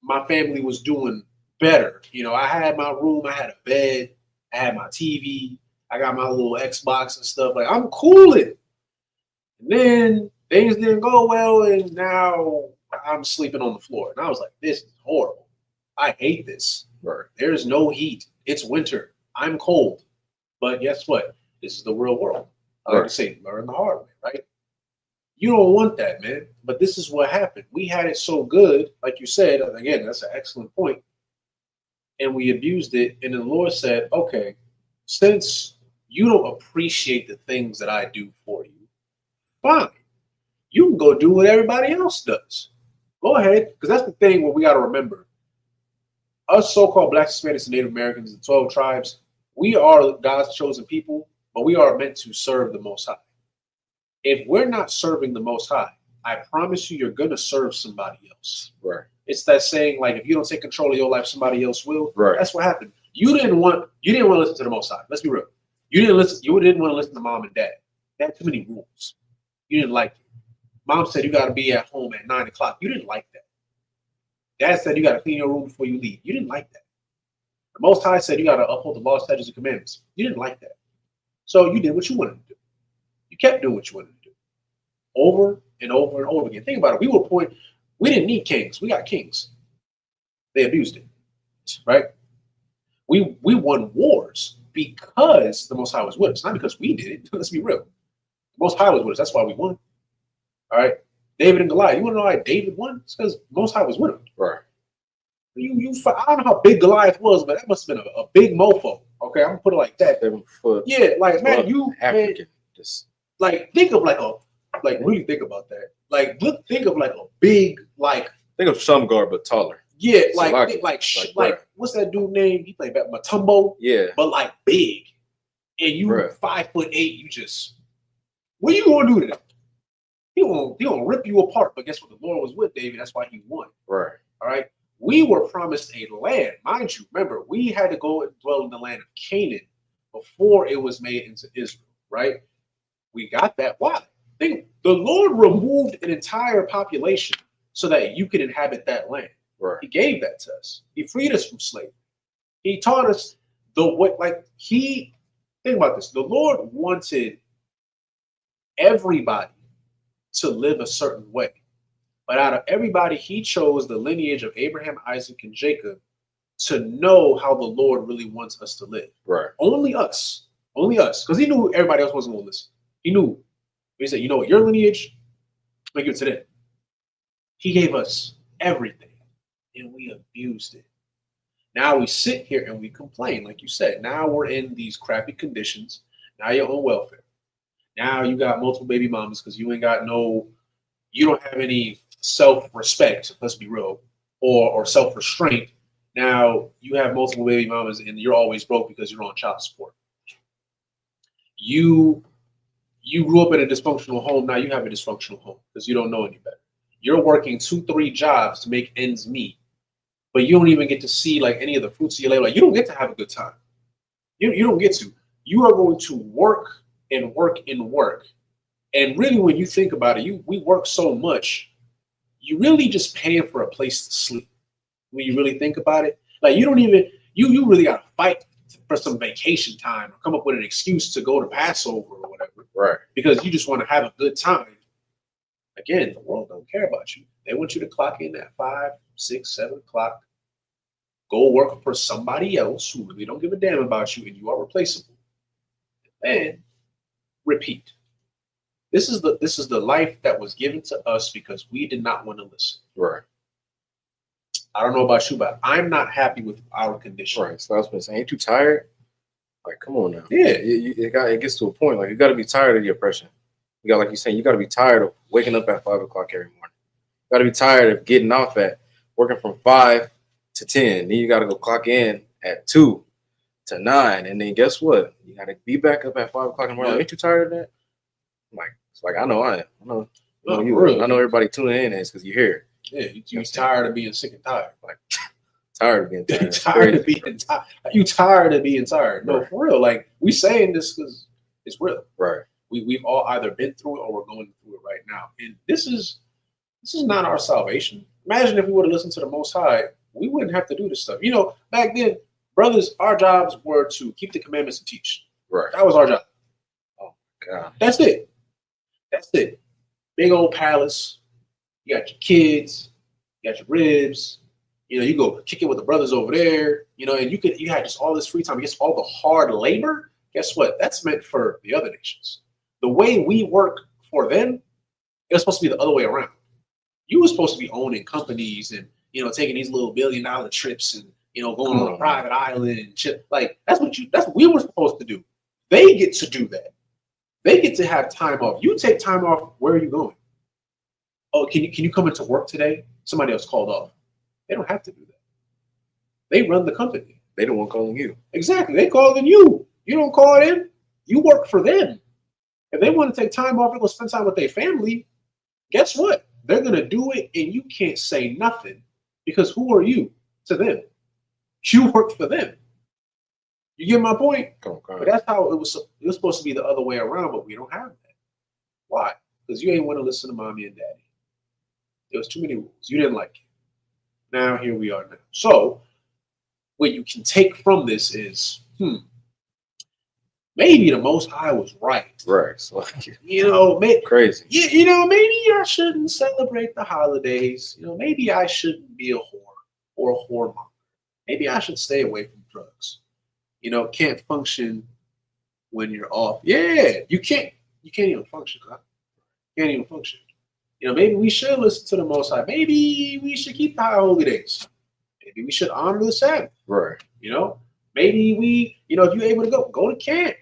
my family was doing better. I had my room. I had a bed. I had my TV. I got my little Xbox and stuff. Like, I'm cooling. And then things didn't go well. And now I'm sleeping on the floor. And I was like, this is horrible. I hate this. Right. There's no heat. It's winter. I'm cold. But guess what? This is the real world. I like to say, learn the hard way, right? You don't want that, man. But this is what happened. We had it so good, like you said, again, that's an excellent point. And we abused it. And the Lord said, okay, since you don't appreciate the things that I do for you, fine. You can go do what everybody else does. Go ahead. Because that's the thing what we got to remember. Us so-called Black, Hispanics, and Native Americans, the 12 tribes, we are God's chosen people, but we are meant to serve the Most High. If we're not serving the Most High, I promise you're going to serve somebody else. Right. It's that saying, like, if you don't take control of your life, somebody else will. Right. That's what happened. You didn't want to listen to the Most High. Let's be real. You didn't want to listen to mom and dad. They had too many rules. You didn't like it. Mom said you got to be at home at 9 o'clock. You didn't like that. Dad said you got to clean your room before you leave. You didn't like that. The Most High said you got to uphold the law, statutes, and commandments. You didn't like that. So you did what you wanted to do. You kept doing what you wanted to do. Over and over and over again. Think about it. We didn't need kings. We got kings. They abused it. Right? We won wars because the Most High was with us. Not because we did it. Let's be real. The Most High was with us. That's why we won. All right? David and Goliath. You want to know why David won? It's because Most High was with him. Right. I don't know how big Goliath was, but that must have been a big mofo. Okay, I'm gonna put it like that. 7 foot. Yeah, like man, you African. Think of really think about that. Think of like a big think of Shamgar but taller. Yeah, So like what's that dude name? He played Matumbo. Yeah. But like big, and you 5'8". You just what are you gonna do to that? He gonna rip you apart. But guess what? The Lord was with David. That's why he won. Right. All right. We were promised a land, mind you. Remember, we had to go and dwell in the land of Canaan before it was made into Israel, right? We got that. Why? Think the Lord removed an entire population so that you could inhabit that land. Right. He gave that to us. He freed us from slavery. He taught us think about this. The Lord wanted everybody to live a certain way. But out of everybody, he chose the lineage of Abraham, Isaac, and Jacob to know how the Lord really wants us to live. Right. Only us. Only us. Because he knew everybody else wasn't going to listen. He knew. He said, you know what, your lineage, make it to them. He gave us everything, and we abused it. Now we sit here and we complain, like you said. Now we're in these crappy conditions. Now you're on welfare. Now you got multiple baby mamas because you don't have any self-respect, let's be real, or self-restraint. Now you have multiple baby mamas and you're always broke because you're on child support. You grew up in a dysfunctional home. Now you have a dysfunctional home because you don't know any better. You're working 2-3 jobs to make ends meet, but you don't even get to see like any of the fruits of your labor. Like you don't get to have a good time. You don't get to. You are going to work and work and work. And really, when you think about it, we work so much, you really just paying for a place to sleep. When you really think about it, like you don't even, you really got to fight for some vacation time or come up with an excuse to go to Passover or whatever. Right. Because you just want to have a good time. Again, the world don't care about you. They want you to clock in at 5, 6, 7 o'clock. Go work for somebody else who really don't give a damn about you and you are replaceable. And repeat. This is the life that was given to us because we did not want to listen. Right. I don't know about you, but I'm not happy with our condition. Right. So I was saying, ain't you tired? Like, come on now. Yeah. It gets to a point. Like, you got to be tired of the oppression. You got, like you're saying, you got to be tired of waking up at 5 o'clock every morning. You got to be tired of getting off at working from 5 to 10. Then you got to go clock in at 2 to 9. And then guess what? You got to be back up at 5 o'clock in the morning. Like, ain't you tired of that? It's like I know I am. I know you. Really? I know everybody tuning in is because you're here. Yeah, you tired of being sick and tired. Like tired of being tired. You tired of being tired. You tired of being tired. No, right. For real. Like we saying this because it's real. Right. We've all either been through it or we're going through it right now. And this is not our salvation. Imagine if we would have listened to the Most High, we wouldn't have to do this stuff. You know, back then, brothers, our jobs were to keep the commandments and teach. Right. That was our job. Oh God. That's it. That's it. Big old palace. You got your kids. You got your ribs. You know, you go kick it with the brothers over there. You know, and you had just all this free time. I guess all the hard labor. Guess what? That's meant for the other nations. The way we work for them, it's supposed to be the other way around. You were supposed to be owning companies and, you know, taking these little $1 billion trips and, you know, going on a private island and shit. Like that's what we were supposed to do. They get to do that. They get to have time off. You take time off. Where are you going? Oh, can you come into work today? Somebody else called off. They don't have to do that. They run the company. They don't want calling you. Exactly. They calling you. You don't call in. You work for them. If they want to take time off and go spend time with their family, guess what? They're going to do it and you can't say nothing because who are you to them? You work for them. You get my point? Okay. But that's how it was supposed to be the other way around, but we don't have that. Why? Because you ain't want to listen to mommy and daddy. There was too many rules. You didn't like it. Now here we are now. So what you can take from this is, maybe the Most High was right. Right. So, you know, crazy. Yeah, you know, maybe I shouldn't celebrate the holidays. You know, maybe I shouldn't be a whore or a whoremonger. Maybe I should stay away from drugs. You know, can't function when you're off. Yeah, you can't even function, huh? Can't even function. You know, maybe we should listen to the Most High. Maybe we should keep the high holy days. Maybe we should honor the Sabbath. Right. You know, maybe if you're able to go to camp.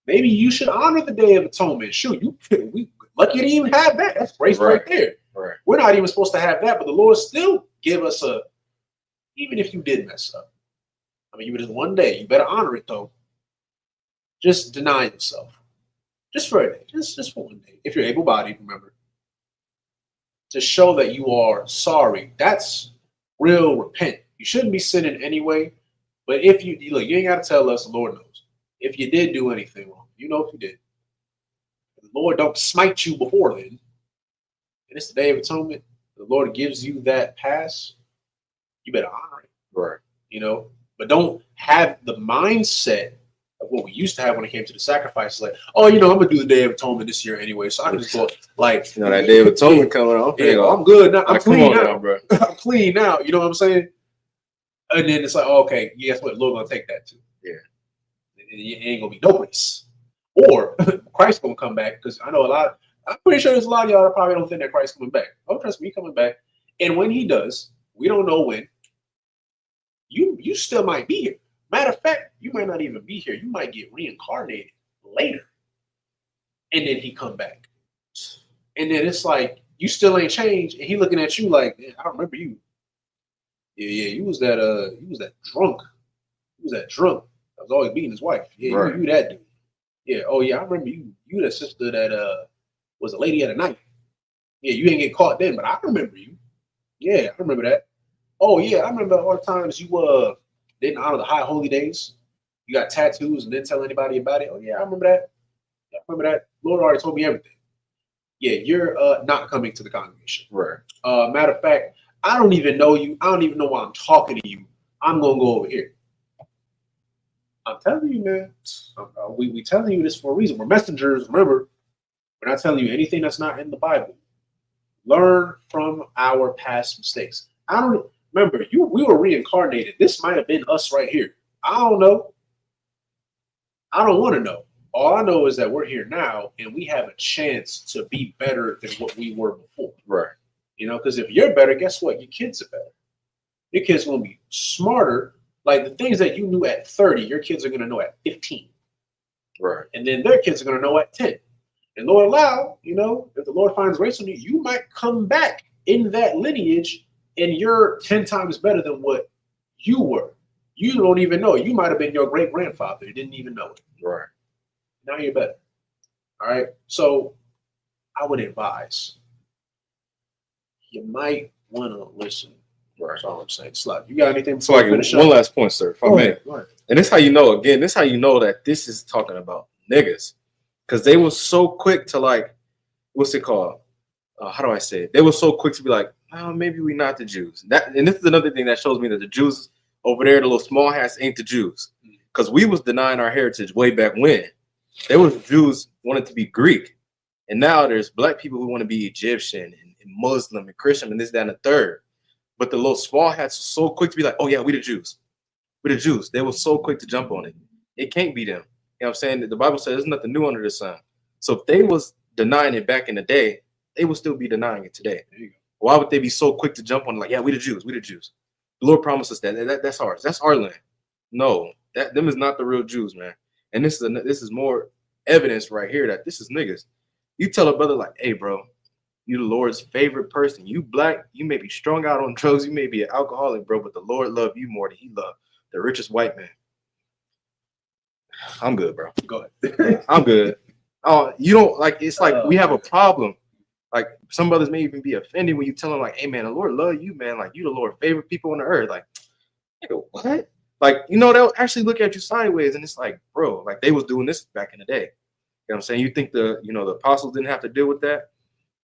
Maybe you should honor the Day of Atonement. Shoot, we lucky to even have that. That's grace right there. Right. We're not even supposed to have that, but the Lord still give us even if you did mess up. I mean, you just one day. You better honor it though. Just deny yourself, just for a day, just for one day, if you're able-bodied. Remember, to show that you are sorry. That's real repent. You shouldn't be sinning anyway. But if you look, you ain't got to tell us. The Lord knows. If you did do anything wrong, you know if you did. The Lord don't smite you before then. And it's the Day of Atonement. The Lord gives you that pass. You better honor it. Right. You know, but don't have the mindset of what we used to have when it came to the sacrifices. Like, oh, you know, I'm gonna do the Day of Atonement this year anyway, so I can just go. Like, you know, that Day of Atonement coming on. Yeah, I'm good now. I'm clean now, bro. I'm clean now. You know what I'm saying? And then it's like, oh, okay, guess what? Lord gonna take that too. Yeah. It ain't gonna be no place. Or Christ gonna come back, because I know a lot. I'm pretty sure there's a lot of y'all that probably don't think that Christ's coming back. Oh, trust me, he's coming back. And when he does, we don't know when. You still might be here. Matter of fact, you might not even be here. You might get reincarnated later. And then he come back. And then it's like, you still ain't changed. And he looking at you like, man, I remember you. Yeah, you was that drunk. You was that drunk that was always beating his wife. Yeah, right. you that dude. Yeah, oh yeah, I remember you. You that sister that was a lady at a night. Yeah, you ain't get caught then, but I remember you. Yeah, I remember that. Oh yeah, I remember all the times you didn't honor the high holy days. You got tattoos and didn't tell anybody about it. Oh yeah, I remember that. Yeah, I remember that. Lord already told me everything. Yeah, you're not coming to the congregation. Right. Matter of fact, I don't even know you. I don't even know why I'm talking to you. I'm gonna go over here. I'm telling you, man. We telling you this for a reason. We're messengers. Remember, we're not telling you anything that's not in the Bible. Learn from our past mistakes. Remember, we were reincarnated. This might have been us right here. I don't know. I don't want to know. All I know is that we're here now, and we have a chance to be better than what we were before. Right. You know, because if you're better, guess what? Your kids are better. Your kids are going to be smarter. Like the things that you knew at 30, your kids are going to know at 15. Right. And then their kids are going to know at 10. And Lord allow, you know, if the Lord finds grace on you, you might come back in that lineage and you're 10 times better than what you were. You don't even know. You might have been your great grandfather. You didn't even know it. Right. Now you're better. All right. So I would advise you might want to listen. Right. That's all I'm saying. Slot. You got anything? So like one last point, sir, if I may. And this is how you know, again, this is how you know that this is talking about niggas. Because they were so quick to like, what's it called? How do I say it? They were so quick to be like, oh, maybe we not the Jews. And this is another thing that shows me that the Jews over there, the little small hats, ain't the Jews. Because we was denying our heritage way back when. There was Jews wanted to be Greek. And now there's black people who want to be Egyptian and Muslim and Christian and this, that, and the third. But the little small hats were so quick to be like, oh yeah, we the Jews. We the Jews. They were so quick to jump on it. It can't be them. You know what I'm saying? The Bible says there's nothing new under the sun. So if they was denying it back in the day, they will still be denying it today. Why would they be so quick to jump on it? Like, yeah, we the Jews. We the Jews. The Lord promised us that's ours. That's our land. No, them is not the real Jews, man. And this is more evidence right here that this is niggas. You tell a brother like, hey, bro, you the Lord's favorite person. You black, you may be strung out on drugs, you may be an alcoholic, bro, but the Lord loved you more than he loved the richest white man. I'm good, bro. Go ahead. I'm good. Oh, you don't like, it's like we have a problem. Like some brothers may even be offended when you tell them like, hey man, the Lord love you, man. Like you the Lord's favorite people on the earth. Like, nigga, what? Like, you know, they'll actually look at you sideways and it's like, bro, like they was doing this back in the day. You know what I'm saying? You think the apostles didn't have to deal with that?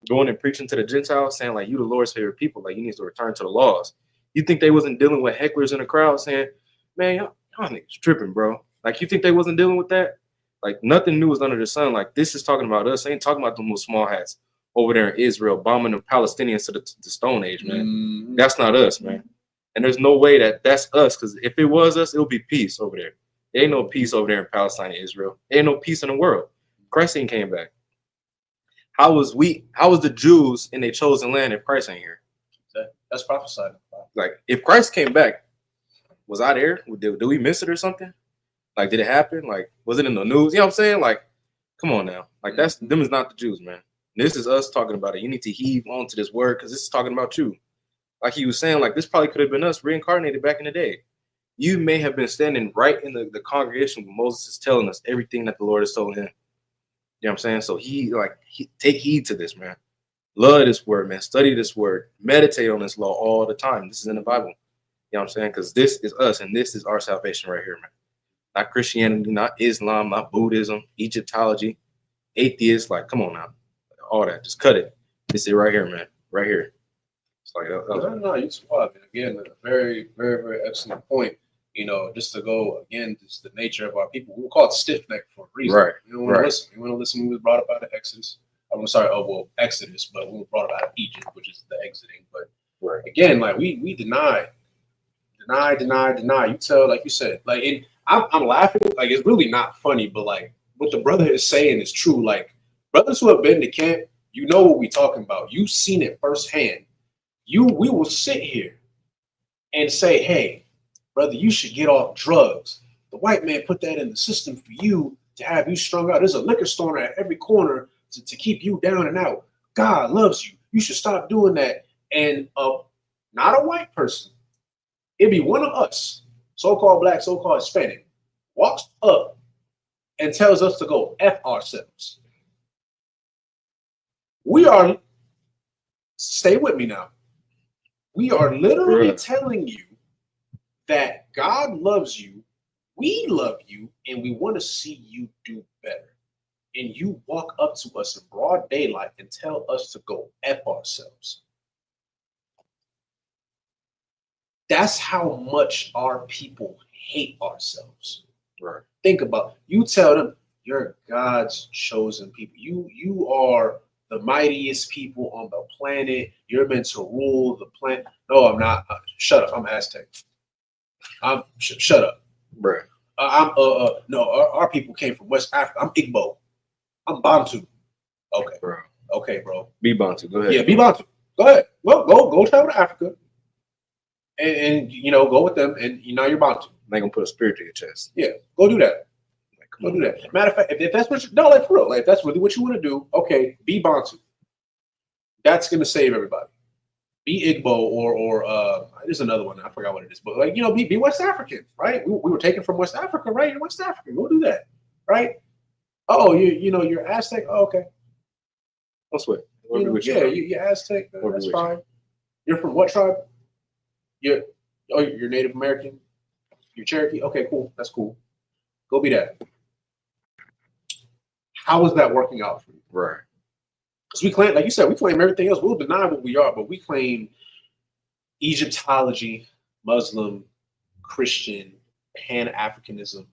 Going and preaching to the Gentiles, saying like you the Lord's favorite people, like you need to return to the laws. You think they wasn't dealing with hecklers in the crowd saying, man, y'all niggas tripping, bro. Like you think they wasn't dealing with that? Like nothing new is under the sun. Like this is talking about us. Ain't talking about them little small hats over there in Israel bombing the Palestinians to the Stone Age, man. Mm-hmm. That's not us, man. And there's no way that that's us, because if it was us, it'll be peace over there. There ain't no peace over there in Palestine and Israel. There ain't no peace in the world. Christ ain't came back. How was the Jews in their chosen land if Christ ain't here? That's prophesied. Like if Christ came back, was I there? Did we miss it or something? Like, did it happen? Like, was it in the news? You know what I'm saying? Like, come on now. Like them is not the Jews, man. This is us talking about it. You need to heave onto this word because this is talking about you. Like he was saying, like this probably could have been us reincarnated back in the day. You may have been standing right in the congregation when Moses is telling us everything that the Lord has told him. You know what I'm saying? So he take heed to this, man. Love this word, man. Study this word. Meditate on this law all the time. This is in the Bible. You know what I'm saying? Because this is us, and this is our salvation right here, man. Not Christianity, not Islam, not Buddhism, Egyptology, atheists. Like, come on now. All that. Just cut it. This is right here, man. Right here. It's like, no, you swap. And again, a very, very, very excellent point. You know, just to go again, just the nature of our people. We were called stiff neck for a reason. Right. We don't want to listen. We want to listen. We was brought up out of Exodus. I'm sorry. Oh well, Exodus, but we were brought up out of Egypt, which is the exiting. But again, like we deny. You tell, like you said, like I'm laughing. Like it's really not funny, but like what the brother is saying is true. Like brothers who have been to camp, you know what we talking about. You've seen it firsthand. We will sit here and say, hey, brother, you should get off drugs. The white man put that in the system for you to have you strung out. There's a liquor store at every corner to keep you down and out. God loves you. You should stop doing that. And not a white person, it'd be one of us, so-called black, so-called Hispanic, walks up and tells us to go F ourselves. Stay with me now. We are literally telling you that God loves you, we love you, and we want to see you do better. And you walk up to us in broad daylight and tell us to go F ourselves. That's how much our people hate ourselves. Right. Think about it. You tell them you're God's chosen people. You are the mightiest people on the planet. You're meant to rule the planet. No, I'm not. Shut up. I'm Aztec. Shut up. Right. No, our people came from West Africa. I'm Igbo. I'm Bantu. Okay. Bro. Okay, bro. Be Bantu. Go ahead. Yeah, be Bantu. Go ahead. Well, go travel to Africa. And you know, go with them, and you know you're Bantu. They gonna put a spear to your chest. Yeah, go do that. Go do that. Matter of fact, if that's what like for real, like if that's really what you want to do, okay, be Bantu. That's gonna save everybody. Be Igbo or there's another one, I forgot what it is, but like be West African, right? We were taken from West Africa, right? You're West African, go do that, right? Oh, you're Aztec. Oh, okay. Don't sweat. You're Aztec. That's fine. You're from what tribe? You're Native American. You're Cherokee. Okay, cool. That's cool. Go be that. How is that working out for you? Right. Because we claim, like you said, we claim everything else. We'll deny what we are, but we claim Egyptology, Muslim, Christian, Pan-Africanism.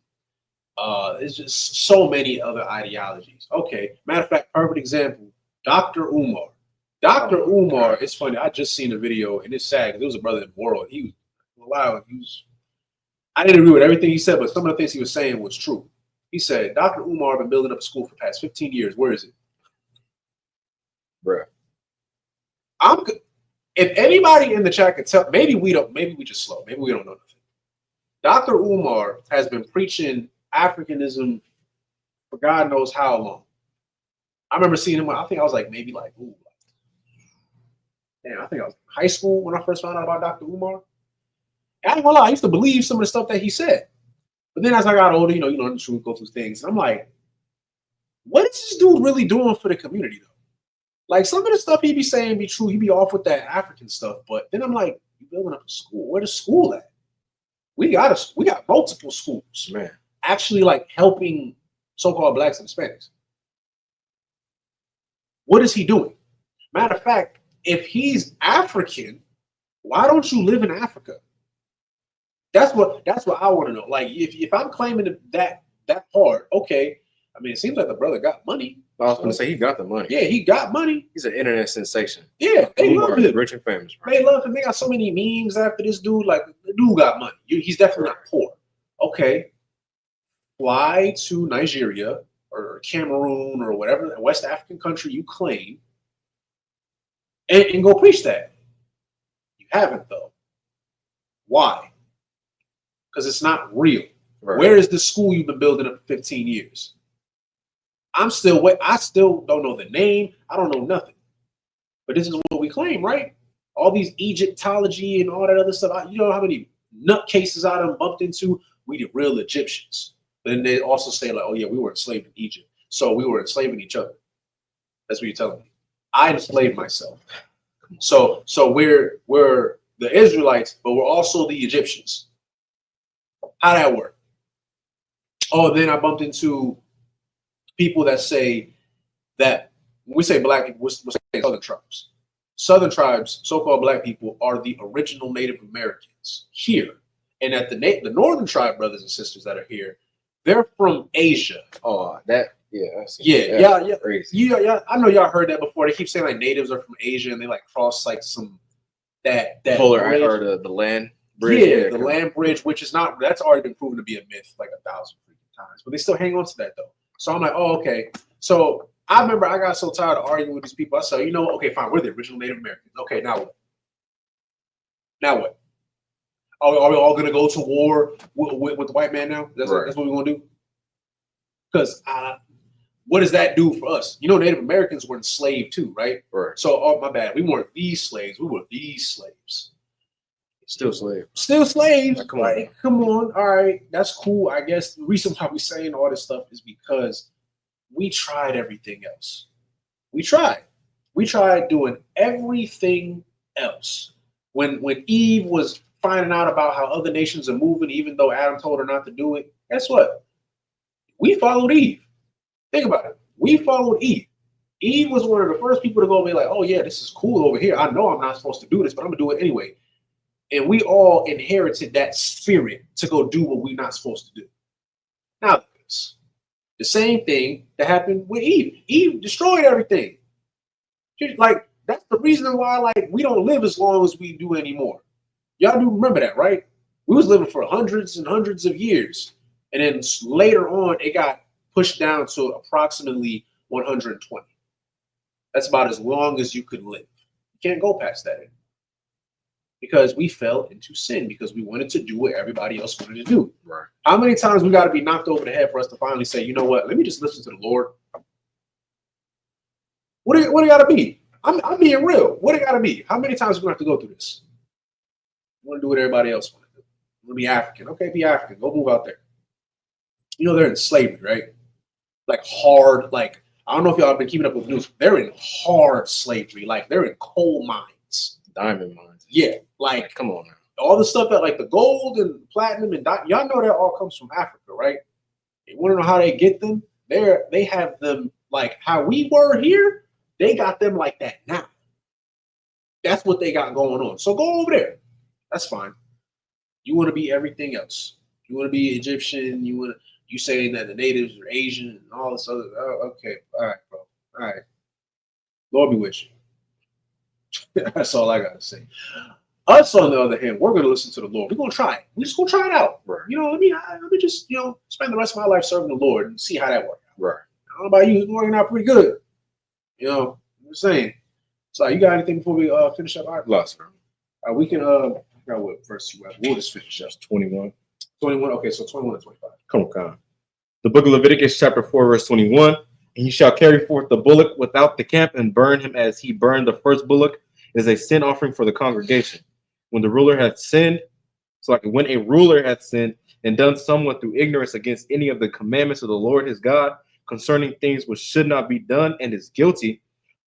There's just so many other ideologies. Okay. Matter of fact, perfect example, Dr. Umar. Dr. Umar, it's funny. I just seen a video, and it's sad because there was a brother in the world. He was loud. I didn't agree with everything he said, but some of the things he was saying was true. He said, Dr. Umar been building up a school for the past 15 years. Where is it? Bruh. If anybody in the chat could tell, maybe we just slow. Maybe we don't know nothing. Dr. Umar has been preaching Africanism for God knows how long. I remember seeing him when I think I was like, maybe like, ooh. Damn, I think I was in high school when I first found out about Dr. Umar. And I ain't gonna lie, I used to believe some of the stuff that he said. But then as I got older, the truth, go through things. And I'm like, what is this dude really doing for the community, though? Like, some of the stuff he be saying be true. He be off with that African stuff. But then I'm like, you building up a school. Where the school at? We got multiple schools, man, actually like helping so-called blacks and Hispanics. What is he doing? Matter of fact, if he's African, why don't you live in Africa? That's what I want to know. Like, if I'm claiming that hard, okay. I mean, it seems like the brother got money. I was going to say he got the money. Yeah, he got money. He's an internet sensation. Yeah, they love him. Rich and famous, bro. They love him. They got so many memes after this dude. Like, the dude got money. He's definitely not poor. Okay, fly to Nigeria or Cameroon or whatever West African country you claim, and go preach that. You haven't, though. Why? Because it's not real. Right. Where is the school you've been building up for 15 years? I still don't know the name. I don't know nothing. But this is what we claim, right? All these Egyptology and all that other stuff. You know how many nutcases I done bumped into? We the real Egyptians. But then they also say, like, oh yeah, we were enslaved in Egypt. So we were enslaving each other. That's what you're telling me. I enslaved myself. So we're the Israelites, but we're also the Egyptians. How that work? Oh, then I bumped into people that say that when we say black people, we're saying southern tribes. Southern tribes, so-called black people, are the original Native Americans here. And at the northern tribe brothers and sisters that are here, they're from Asia. Oh, that yeah. crazy. Yeah. I know y'all heard that before. They keep saying like natives are from Asia and they like cross like some that polar bridge. or the land bridge. Yeah, the land bridge, which is not, that's already been proven to be a myth like 1,000 times, but they still hang on to that though. So I'm like, oh, okay. So I remember I got so tired of arguing with these people. I said, you know what? Okay, fine. We're the original Native Americans. Okay, now what? Now what? Are we all going to go to war with the white man now? That's what we're going to do? Because what does that do for us? You know, Native Americans were enslaved too, right? Right. So, oh, my bad. We weren't these slaves. We were these slaves. Still slave. Still slaves. Like, come on. Right? Come on. All right. That's cool. I guess the reason why we're saying all this stuff is because we tried everything else. We tried doing everything else. When Eve was finding out about how other nations are moving, even though Adam told her not to do it, guess what? We followed Eve. Think about it. We followed Eve. Eve was one of the first people to go and be like, oh yeah, this is cool over here. I know I'm not supposed to do this, but I'm gonna do it anyway. And we all inherited that spirit to go do what we're not supposed to do. Now, the same thing that happened with Eve. Eve destroyed everything. Like, that's the reason why, like, we don't live as long as we do anymore. Y'all do remember that, right? We was living for hundreds and hundreds of years. And then later on, it got pushed down to approximately 120. That's about as long as you could live. You can't go past that anymore. Because we fell into sin, because we wanted to do what everybody else wanted to do. Right. How many times we got to be knocked over the head for us to finally say, you know what, let me just listen to the Lord? What do you got to be? I'm being real. What do you got to be? How many times are we going to have to go through this? You want to do what everybody else want to do. You want to be African. Okay, be African. Go move out there. You know, they're in slavery, right? Like hard, like, I don't know if y'all have been keeping up with the news. They're in hard slavery. Like, they're in coal mines. Diamond mines. Yeah, like, come on now. All the stuff that, like, the gold and platinum and y'all know that all comes from Africa, right? You want to know how they get them? They have them like how we were here. They got them like that now. That's what they got going on. So go over there. That's fine. You want to be everything else. You want to be Egyptian. You saying that the natives are Asian and all this other. Oh, okay, all right, bro. All right. Lord be with you. That's all I gotta say. Us, on the other hand, we're gonna listen to the Lord. We're gonna try it. We're just gonna try it out. Right. You know, let me just, spend the rest of my life serving the Lord and see how that works out. Right. I don't know about you, it's working out pretty good. I'm just saying. So, you got anything before we finish up? All right, lost, bro. We can what verse you have? We'll just finish up. 21. 21. Okay, so 21 and 25. Come on. The book of Leviticus, chapter 4, verse 21. And he shall carry forth the bullock without the camp and burn him as he burned the first bullock. It is a sin offering for the congregation. When the ruler hath sinned, when a ruler hath sinned and done somewhat through ignorance against any of the commandments of the Lord his God concerning things which should not be done and is guilty,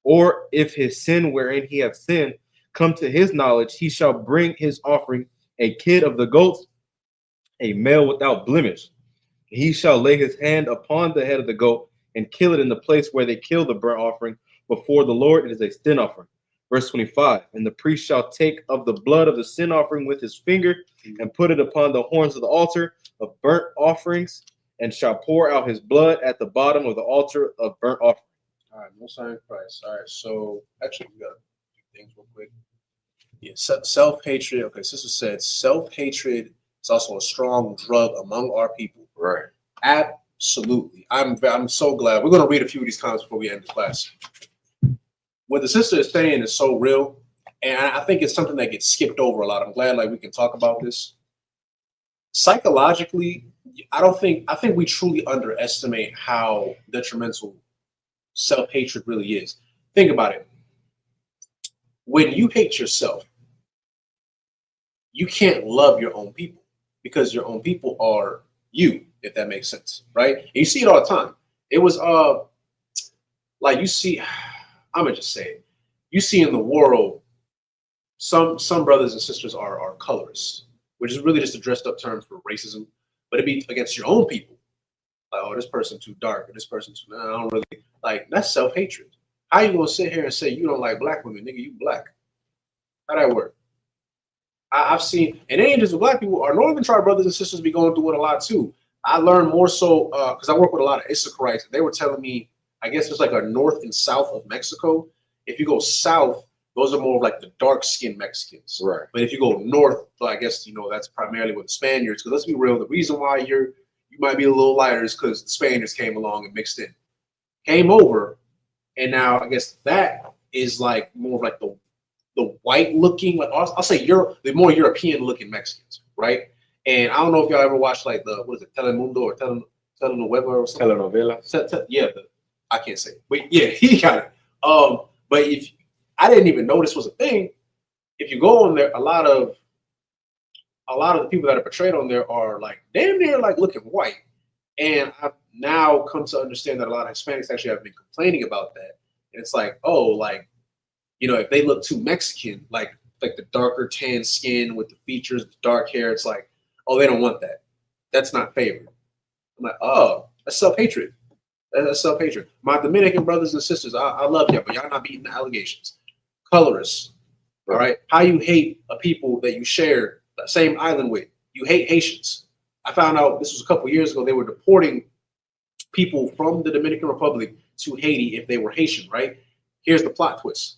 or if his sin wherein he hath sinned come to his knowledge, he shall bring his offering, a kid of the goats, a male without blemish. He shall lay his hand upon the head of the goat and kill it in the place where they kill the burnt offering before the Lord. It is a sin offering. Verse 25, and the priest shall take of the blood of the sin offering with his finger and put it upon the horns of the altar of burnt offerings and shall pour out his blood at the bottom of the altar of burnt offering. All right, no sign of Christ. All right, so actually we got a few things real quick. Yeah, self-hatred. Okay, sister said self-hatred is also a strong drug among our people. Right. Absolutely. I'm so glad. We're going to read a few of these comments before we end the class. What the sister is saying is so real, and I think it's something that gets skipped over a lot. I'm glad we can talk about this. Psychologically, I think we truly underestimate how detrimental self-hatred really is. Think about it. When you hate yourself, you can't love your own people because your own people are you, if that makes sense, right? And you see it all the time. It was you see, I'm gonna just say it. You see in the world, some brothers and sisters are colorists, which is really just a dressed up term for racism, but it'd be against your own people. Like, oh, this person too dark, or this person too. I don't really like. That's self hatred. How you gonna sit here and say you don't like black women, nigga? You black. How that work? I've seen, and it ain't just black people. Our Northern Tribe brothers and sisters be going through it a lot too. I learned more so because I work with a lot of Isupkites. They were telling me, I guess there's like a north and south of Mexico. If you go south, those are more of like the dark-skinned Mexicans. Right. But if you go north, I guess that's primarily with the Spaniards. Because let's be real, the reason why you might be a little lighter is because the Spaniards came along and mixed in, came over, and now I guess that is like more of like the white-looking, like I'll say the more European-looking Mexicans, right? And I don't know if y'all ever watched like the what is it, Telemundo or Telenovela or something. Telenovela. Yeah, I can't say it. But yeah, he got it. But if I didn't even know this was a thing, if you go on there, a lot of the people that are portrayed on there are like damn near like looking white. And I've now come to understand that a lot of Hispanics actually have been complaining about that. And it's like, oh, like, if they look too Mexican, like the darker tan skin with the features, the dark hair, it's like, oh, they don't want that. That's not favored. I'm like, oh, that's self-hatred. That's self-hatred. My Dominican brothers and sisters, I love y'all, but y'all not beating the allegations. Colorists, all right? How you hate a people that you share the same island with. You hate Haitians. I found out this was a couple years ago, they were deporting people from the Dominican Republic to Haiti if they were Haitian, right? Here's the plot twist.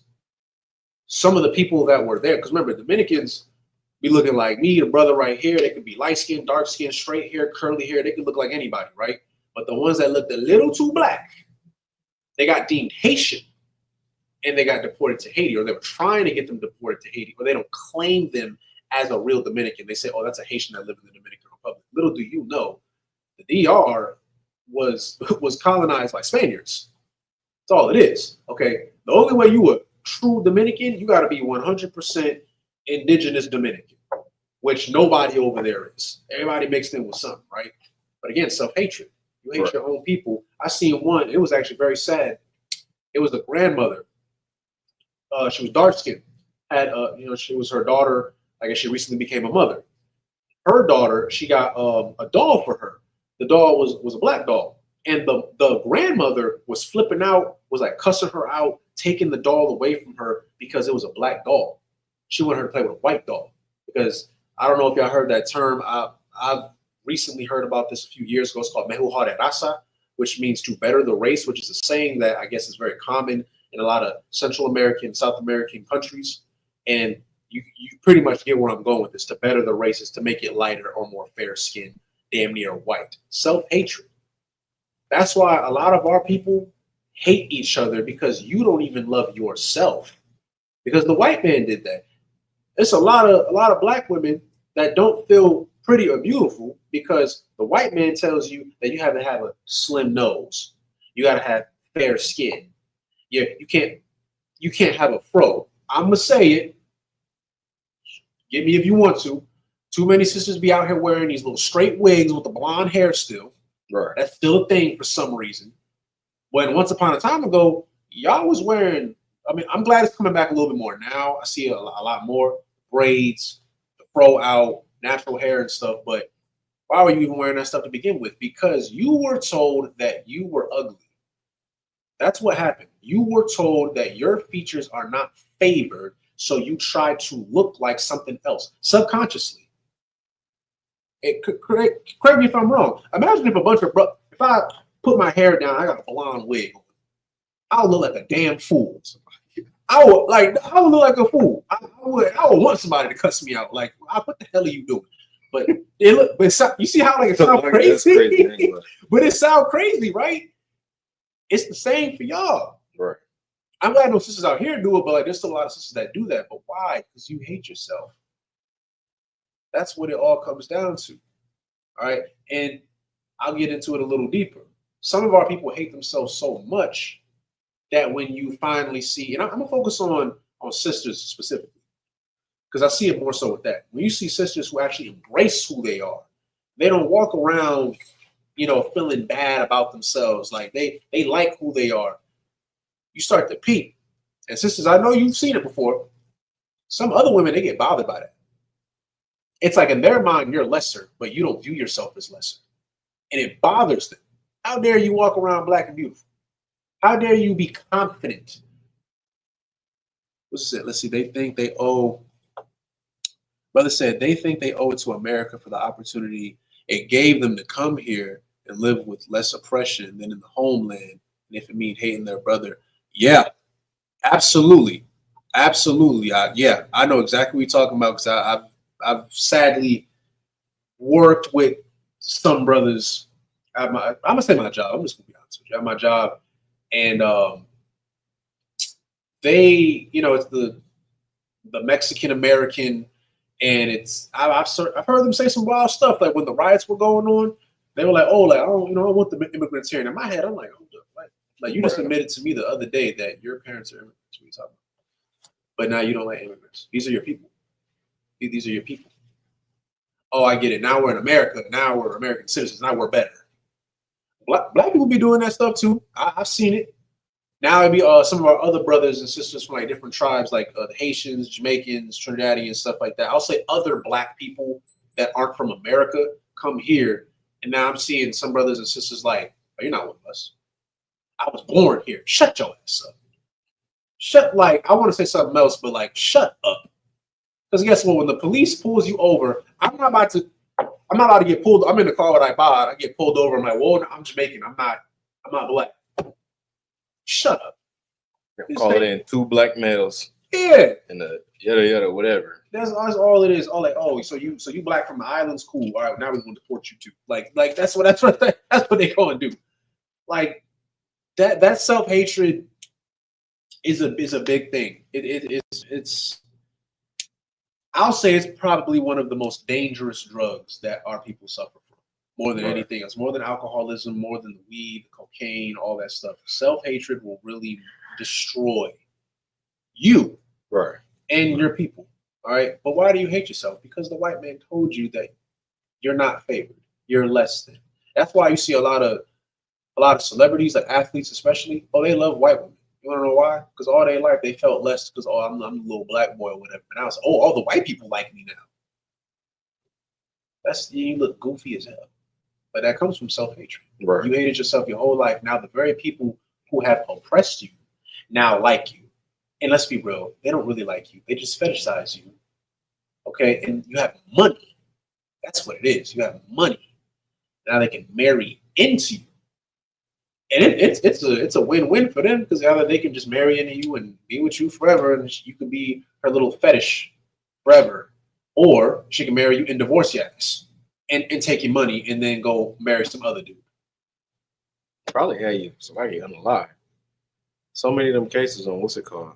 Some of the people that were there, because remember, Dominicans be looking like me, the brother right here. They could be light skin, dark skin, straight hair, curly hair. They could look like anybody, right? But the ones that looked a little too black, they got deemed Haitian and they got deported to Haiti, or they were trying to get them deported to Haiti, or they don't claim them as a real Dominican. They say, oh, that's a Haitian that lived in the Dominican Republic. Little do you know, the DR was colonized by Spaniards. That's all it is, okay? The only way you a true Dominican, you got to be 100% indigenous Dominican, which nobody over there is. Everybody mixed in with something, right? But again, self-hatred. You hate your own people. I seen one. It was actually very sad. It was the grandmother. She was dark-skinned. She was her daughter. I guess she recently became a mother. Her daughter, she got a doll for her. The doll was a black doll. And the grandmother was flipping out, was like cussing her out, taking the doll away from her because it was a black doll. She wanted her to play with a white doll. Because I don't know if y'all heard that term. I've recently heard about this a few years ago. It's called mejorar de raza, which means to better the race, which is a saying that I guess is very common in a lot of Central American, South American countries. And you pretty much get where I'm going with this. To better the race is to make it lighter or more fair skinned, damn near white. Self-hatred. That's why a lot of our people hate each other, because you don't even love yourself. Because the white man did that. It's a lot of black women that don't feel pretty or beautiful because the white man tells you that you have to have a slim nose. You got to have fair skin. Yeah, you can't have a fro. I'm gonna say it. Get me if you want to. Too many sisters be out here wearing these little straight wigs with the blonde hair still. Right. That's still a thing for some reason. When once upon a time ago, y'all was wearing, I mean, I'm glad it's coming back a little bit more now. I see a lot more braids, the fro out, natural hair and stuff. But why were you even wearing that stuff to begin with? Because you were told that you were ugly. That's what happened. You were told that your features are not favored, so you tried to look like something else subconsciously. Correct me if I'm wrong. Imagine if if I put my hair down, I got a blonde wig on, I would look like a damn fool. I would look like a fool. I would want somebody to cuss me out. Like, what the hell are you doing? But you see how it sounds crazy? Anyway. But it sounds crazy, right? It's the same for y'all. Right. I'm glad no sisters out here do it, but like there's still a lot of sisters that do that. But why? Because you hate yourself. That's what it all comes down to. All right. And I'll get into it a little deeper. Some of our people hate themselves so much that when you finally see, and I'm gonna focus on sisters specifically, because I see it more so with that. When you see sisters who actually embrace who they are, they don't walk around, feeling bad about themselves. Like they like who they are. You start to peep. And sisters, I know you've seen it before. Some other women, they get bothered by that. It's like in their mind, you're lesser, but you don't view yourself as lesser. And it bothers them. How dare you walk around black and beautiful? How dare you be confident? What's it? Let's see. They think they owe. Brother said they think they owe it to America for the opportunity it gave them to come here and live with less oppression than in the homeland. And if it means hating their brother, yeah, absolutely, absolutely. I know exactly what you're talking about because I've sadly worked with some brothers at I'm gonna say my job. I'm just gonna be honest with you. At my job, and they, it's the Mexican American, and it's I've heard them say some wild stuff. Like when the riots were going on, they were like, "Oh, like I don't want the immigrants here." And in my head, I'm like, "Hold up, like you just admitted to me the other day that your parents are immigrants. What are you talking about? But now you don't like immigrants. These are your people. These are your people." Oh, I get it. Now we're in America. Now we're American citizens. Now we're better. Black people be doing that stuff too. I've seen it. Now it'd be some of our other brothers and sisters from like different tribes, like the Haitians, Jamaicans, Trinidadians, stuff like that. I'll say other black people that aren't from America come here, and now I'm seeing some brothers and sisters like, oh, "You're not one of us. I was born here. Shut your ass up. I want to say something else, but like, shut up." Because guess what? When the police pulls you over, I'm not about to get pulled. I'm in the car with Ibod. I get pulled over. I'm like, "Whoa, I'm Jamaican. I'm not black." Shut up. Call it in 2 black males. Yeah. And yada yada whatever. That's all it is. All like, "Oh, so you black from the islands? Cool. All right, now we're going to deport you too." Like that's what they go and do. Like that self-hatred is a big thing. It's I'll say it's probably one of the most dangerous drugs that our people suffer from, more than anything else, more than alcoholism, more than the weed, the cocaine, all that stuff. Self-hatred will really destroy you and your people. All right. But why do you hate yourself? Because the white man told you that you're not favored. You're less than. That's why you see a lot of celebrities, like athletes especially, they love white women. You want to know why? Because all their life they felt less because, I'm the little black boy or whatever. And I was like, all the white people like me now. You look goofy as hell. But that comes from self-hatred. Right. You hated yourself your whole life. Now the very people who have oppressed you now like you. And let's be real, they don't really like you. They just fetishize you. Okay? And you have money. That's what it is. You have money. Now they can marry into you. And it's a win-win for them because either they can just marry into you and be with you forever, and you can be her little fetish forever, or she can marry you and divorce your ass and take your money and then go marry some other dude. Probably had you somebody unalive. So many of them cases on what's it called?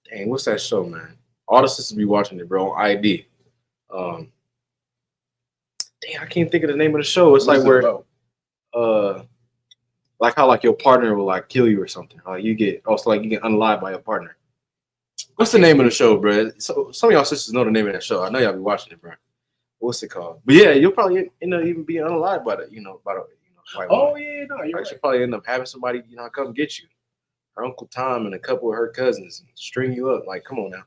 Dang, what's that show, man? All the sisters be watching it, bro. On ID. Dang, I can't think of the name of the show. It's like where. Like how like your partner will like kill you or something. Like you get you get unalived by your partner. What's the name of the show, bro? So some of y'all sisters know the name of that show. I know y'all be watching it, bro. What's it called? But yeah, you'll probably end up even being unalived by the white woman. Yeah, no, you're right. She'll probably end up having somebody come get you. Her Uncle Tom and a couple of her cousins and string you up. Like, come on now,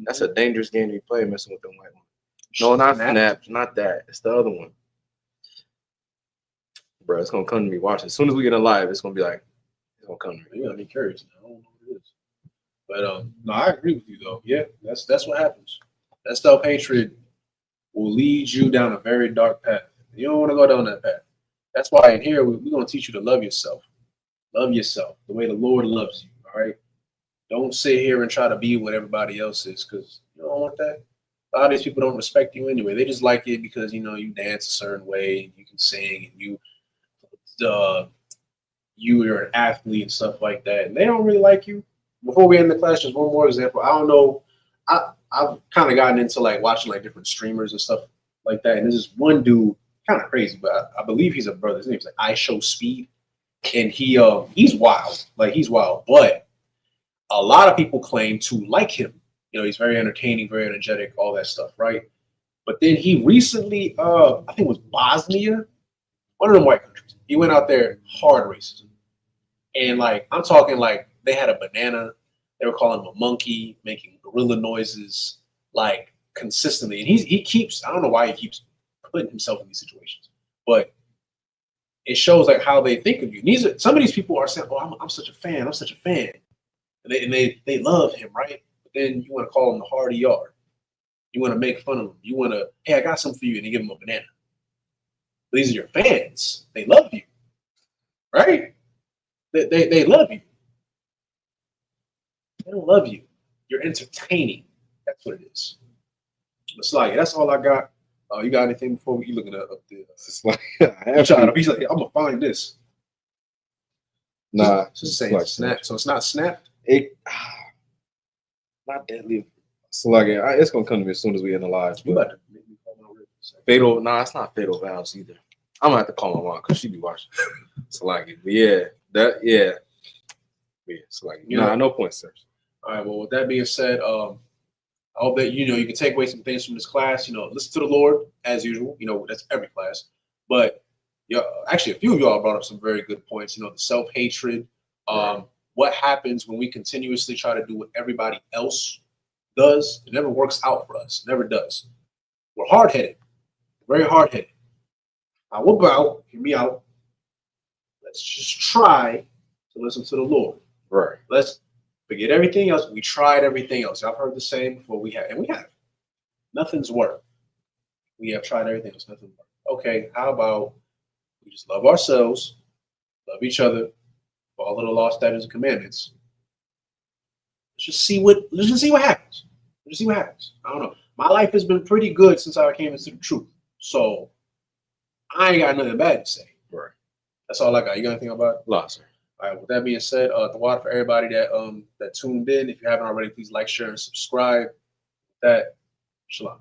that's a dangerous game to be playing messing with them white women. No, not Snap, not that. It's the other one. Bro, it's gonna come to me. Watch it. As soon as we get alive, it's gonna be like, it's gonna come to me. You gotta be curious now. I don't know what it is. But no, I agree with you though. Yeah, that's what happens. That self-hatred will lead you down a very dark path. You don't want to go down that path. That's why in here we're gonna teach you to love yourself. Love yourself the way the Lord loves you. All right. Don't sit here and try to be what everybody else is, because you don't want that. A lot of these people don't respect you anyway. They just like it because you dance a certain way, and you can sing, and you're an athlete and stuff like that, and they don't really like you. Before we end the class, just one more example. I don't know. I've kind of gotten into like watching like different streamers and stuff like that, and there's this one dude, kind of crazy, but I believe he's a brother. His name's like Isupk, and he's wild. Like he's wild, but a lot of people claim to like him. He's very entertaining, very energetic, all that stuff, right? But then he recently, I think it was Bosnia, one of them white countries. He went out there, hard racism. And like, I'm talking like they had a banana. They were calling him a monkey, making gorilla noises like consistently. And he keeps, I don't know why he keeps putting himself in these situations, but it shows like how they think of you. And these are, some of these people are saying, "Oh, I'm such a fan. I'm such a fan," and they love him, right? But then you want to call him the hardy yard. You want to make fun of him. You want to, hey, I got something for you, and you give him a banana. But these are your fans. They love you, right? They love you. They don't love you. You're entertaining. That's what it is. But Sly, that's all I got. You got anything before you looking up the? It's like, He's like, I'm gonna find this. nah, It's just saying like snap. So it's not snapped. it, not deadly. So like, it's gonna come to me as soon as we end the live. You about to make me call my rib. Fatal, nah, it's not fatal vows either. I'm gonna have to call my mom because she be watching. So like, yeah, so like, nah, no point, sir. All right. Well, with that being said, I hope that you can take away some things from this class. Listen to the Lord as usual. That's every class. But actually, a few of y'all brought up some very good points. The self-hatred. Right. What happens when we continuously try to do what everybody else does? It never works out for us. It never does. We're hard-headed. Very hard-headed. How about, hear me out, let's just try to listen to the Lord. Right. Let's forget everything else. We tried everything else. I've heard the same before. We have. Nothing's worked. We have tried everything else. Nothing worked. Okay, how about we just love ourselves, love each other, follow the law, statutes, and commandments. Let's just see what happens. Let's just see what happens. I don't know. My life has been pretty good since I came into the truth. So I ain't got nothing bad to say. Right. That's all I got. You got anything about it? Lots, sir. All right. With that being said, the water for everybody that tuned in. If you haven't already, please like, share, and subscribe. With that, shalom.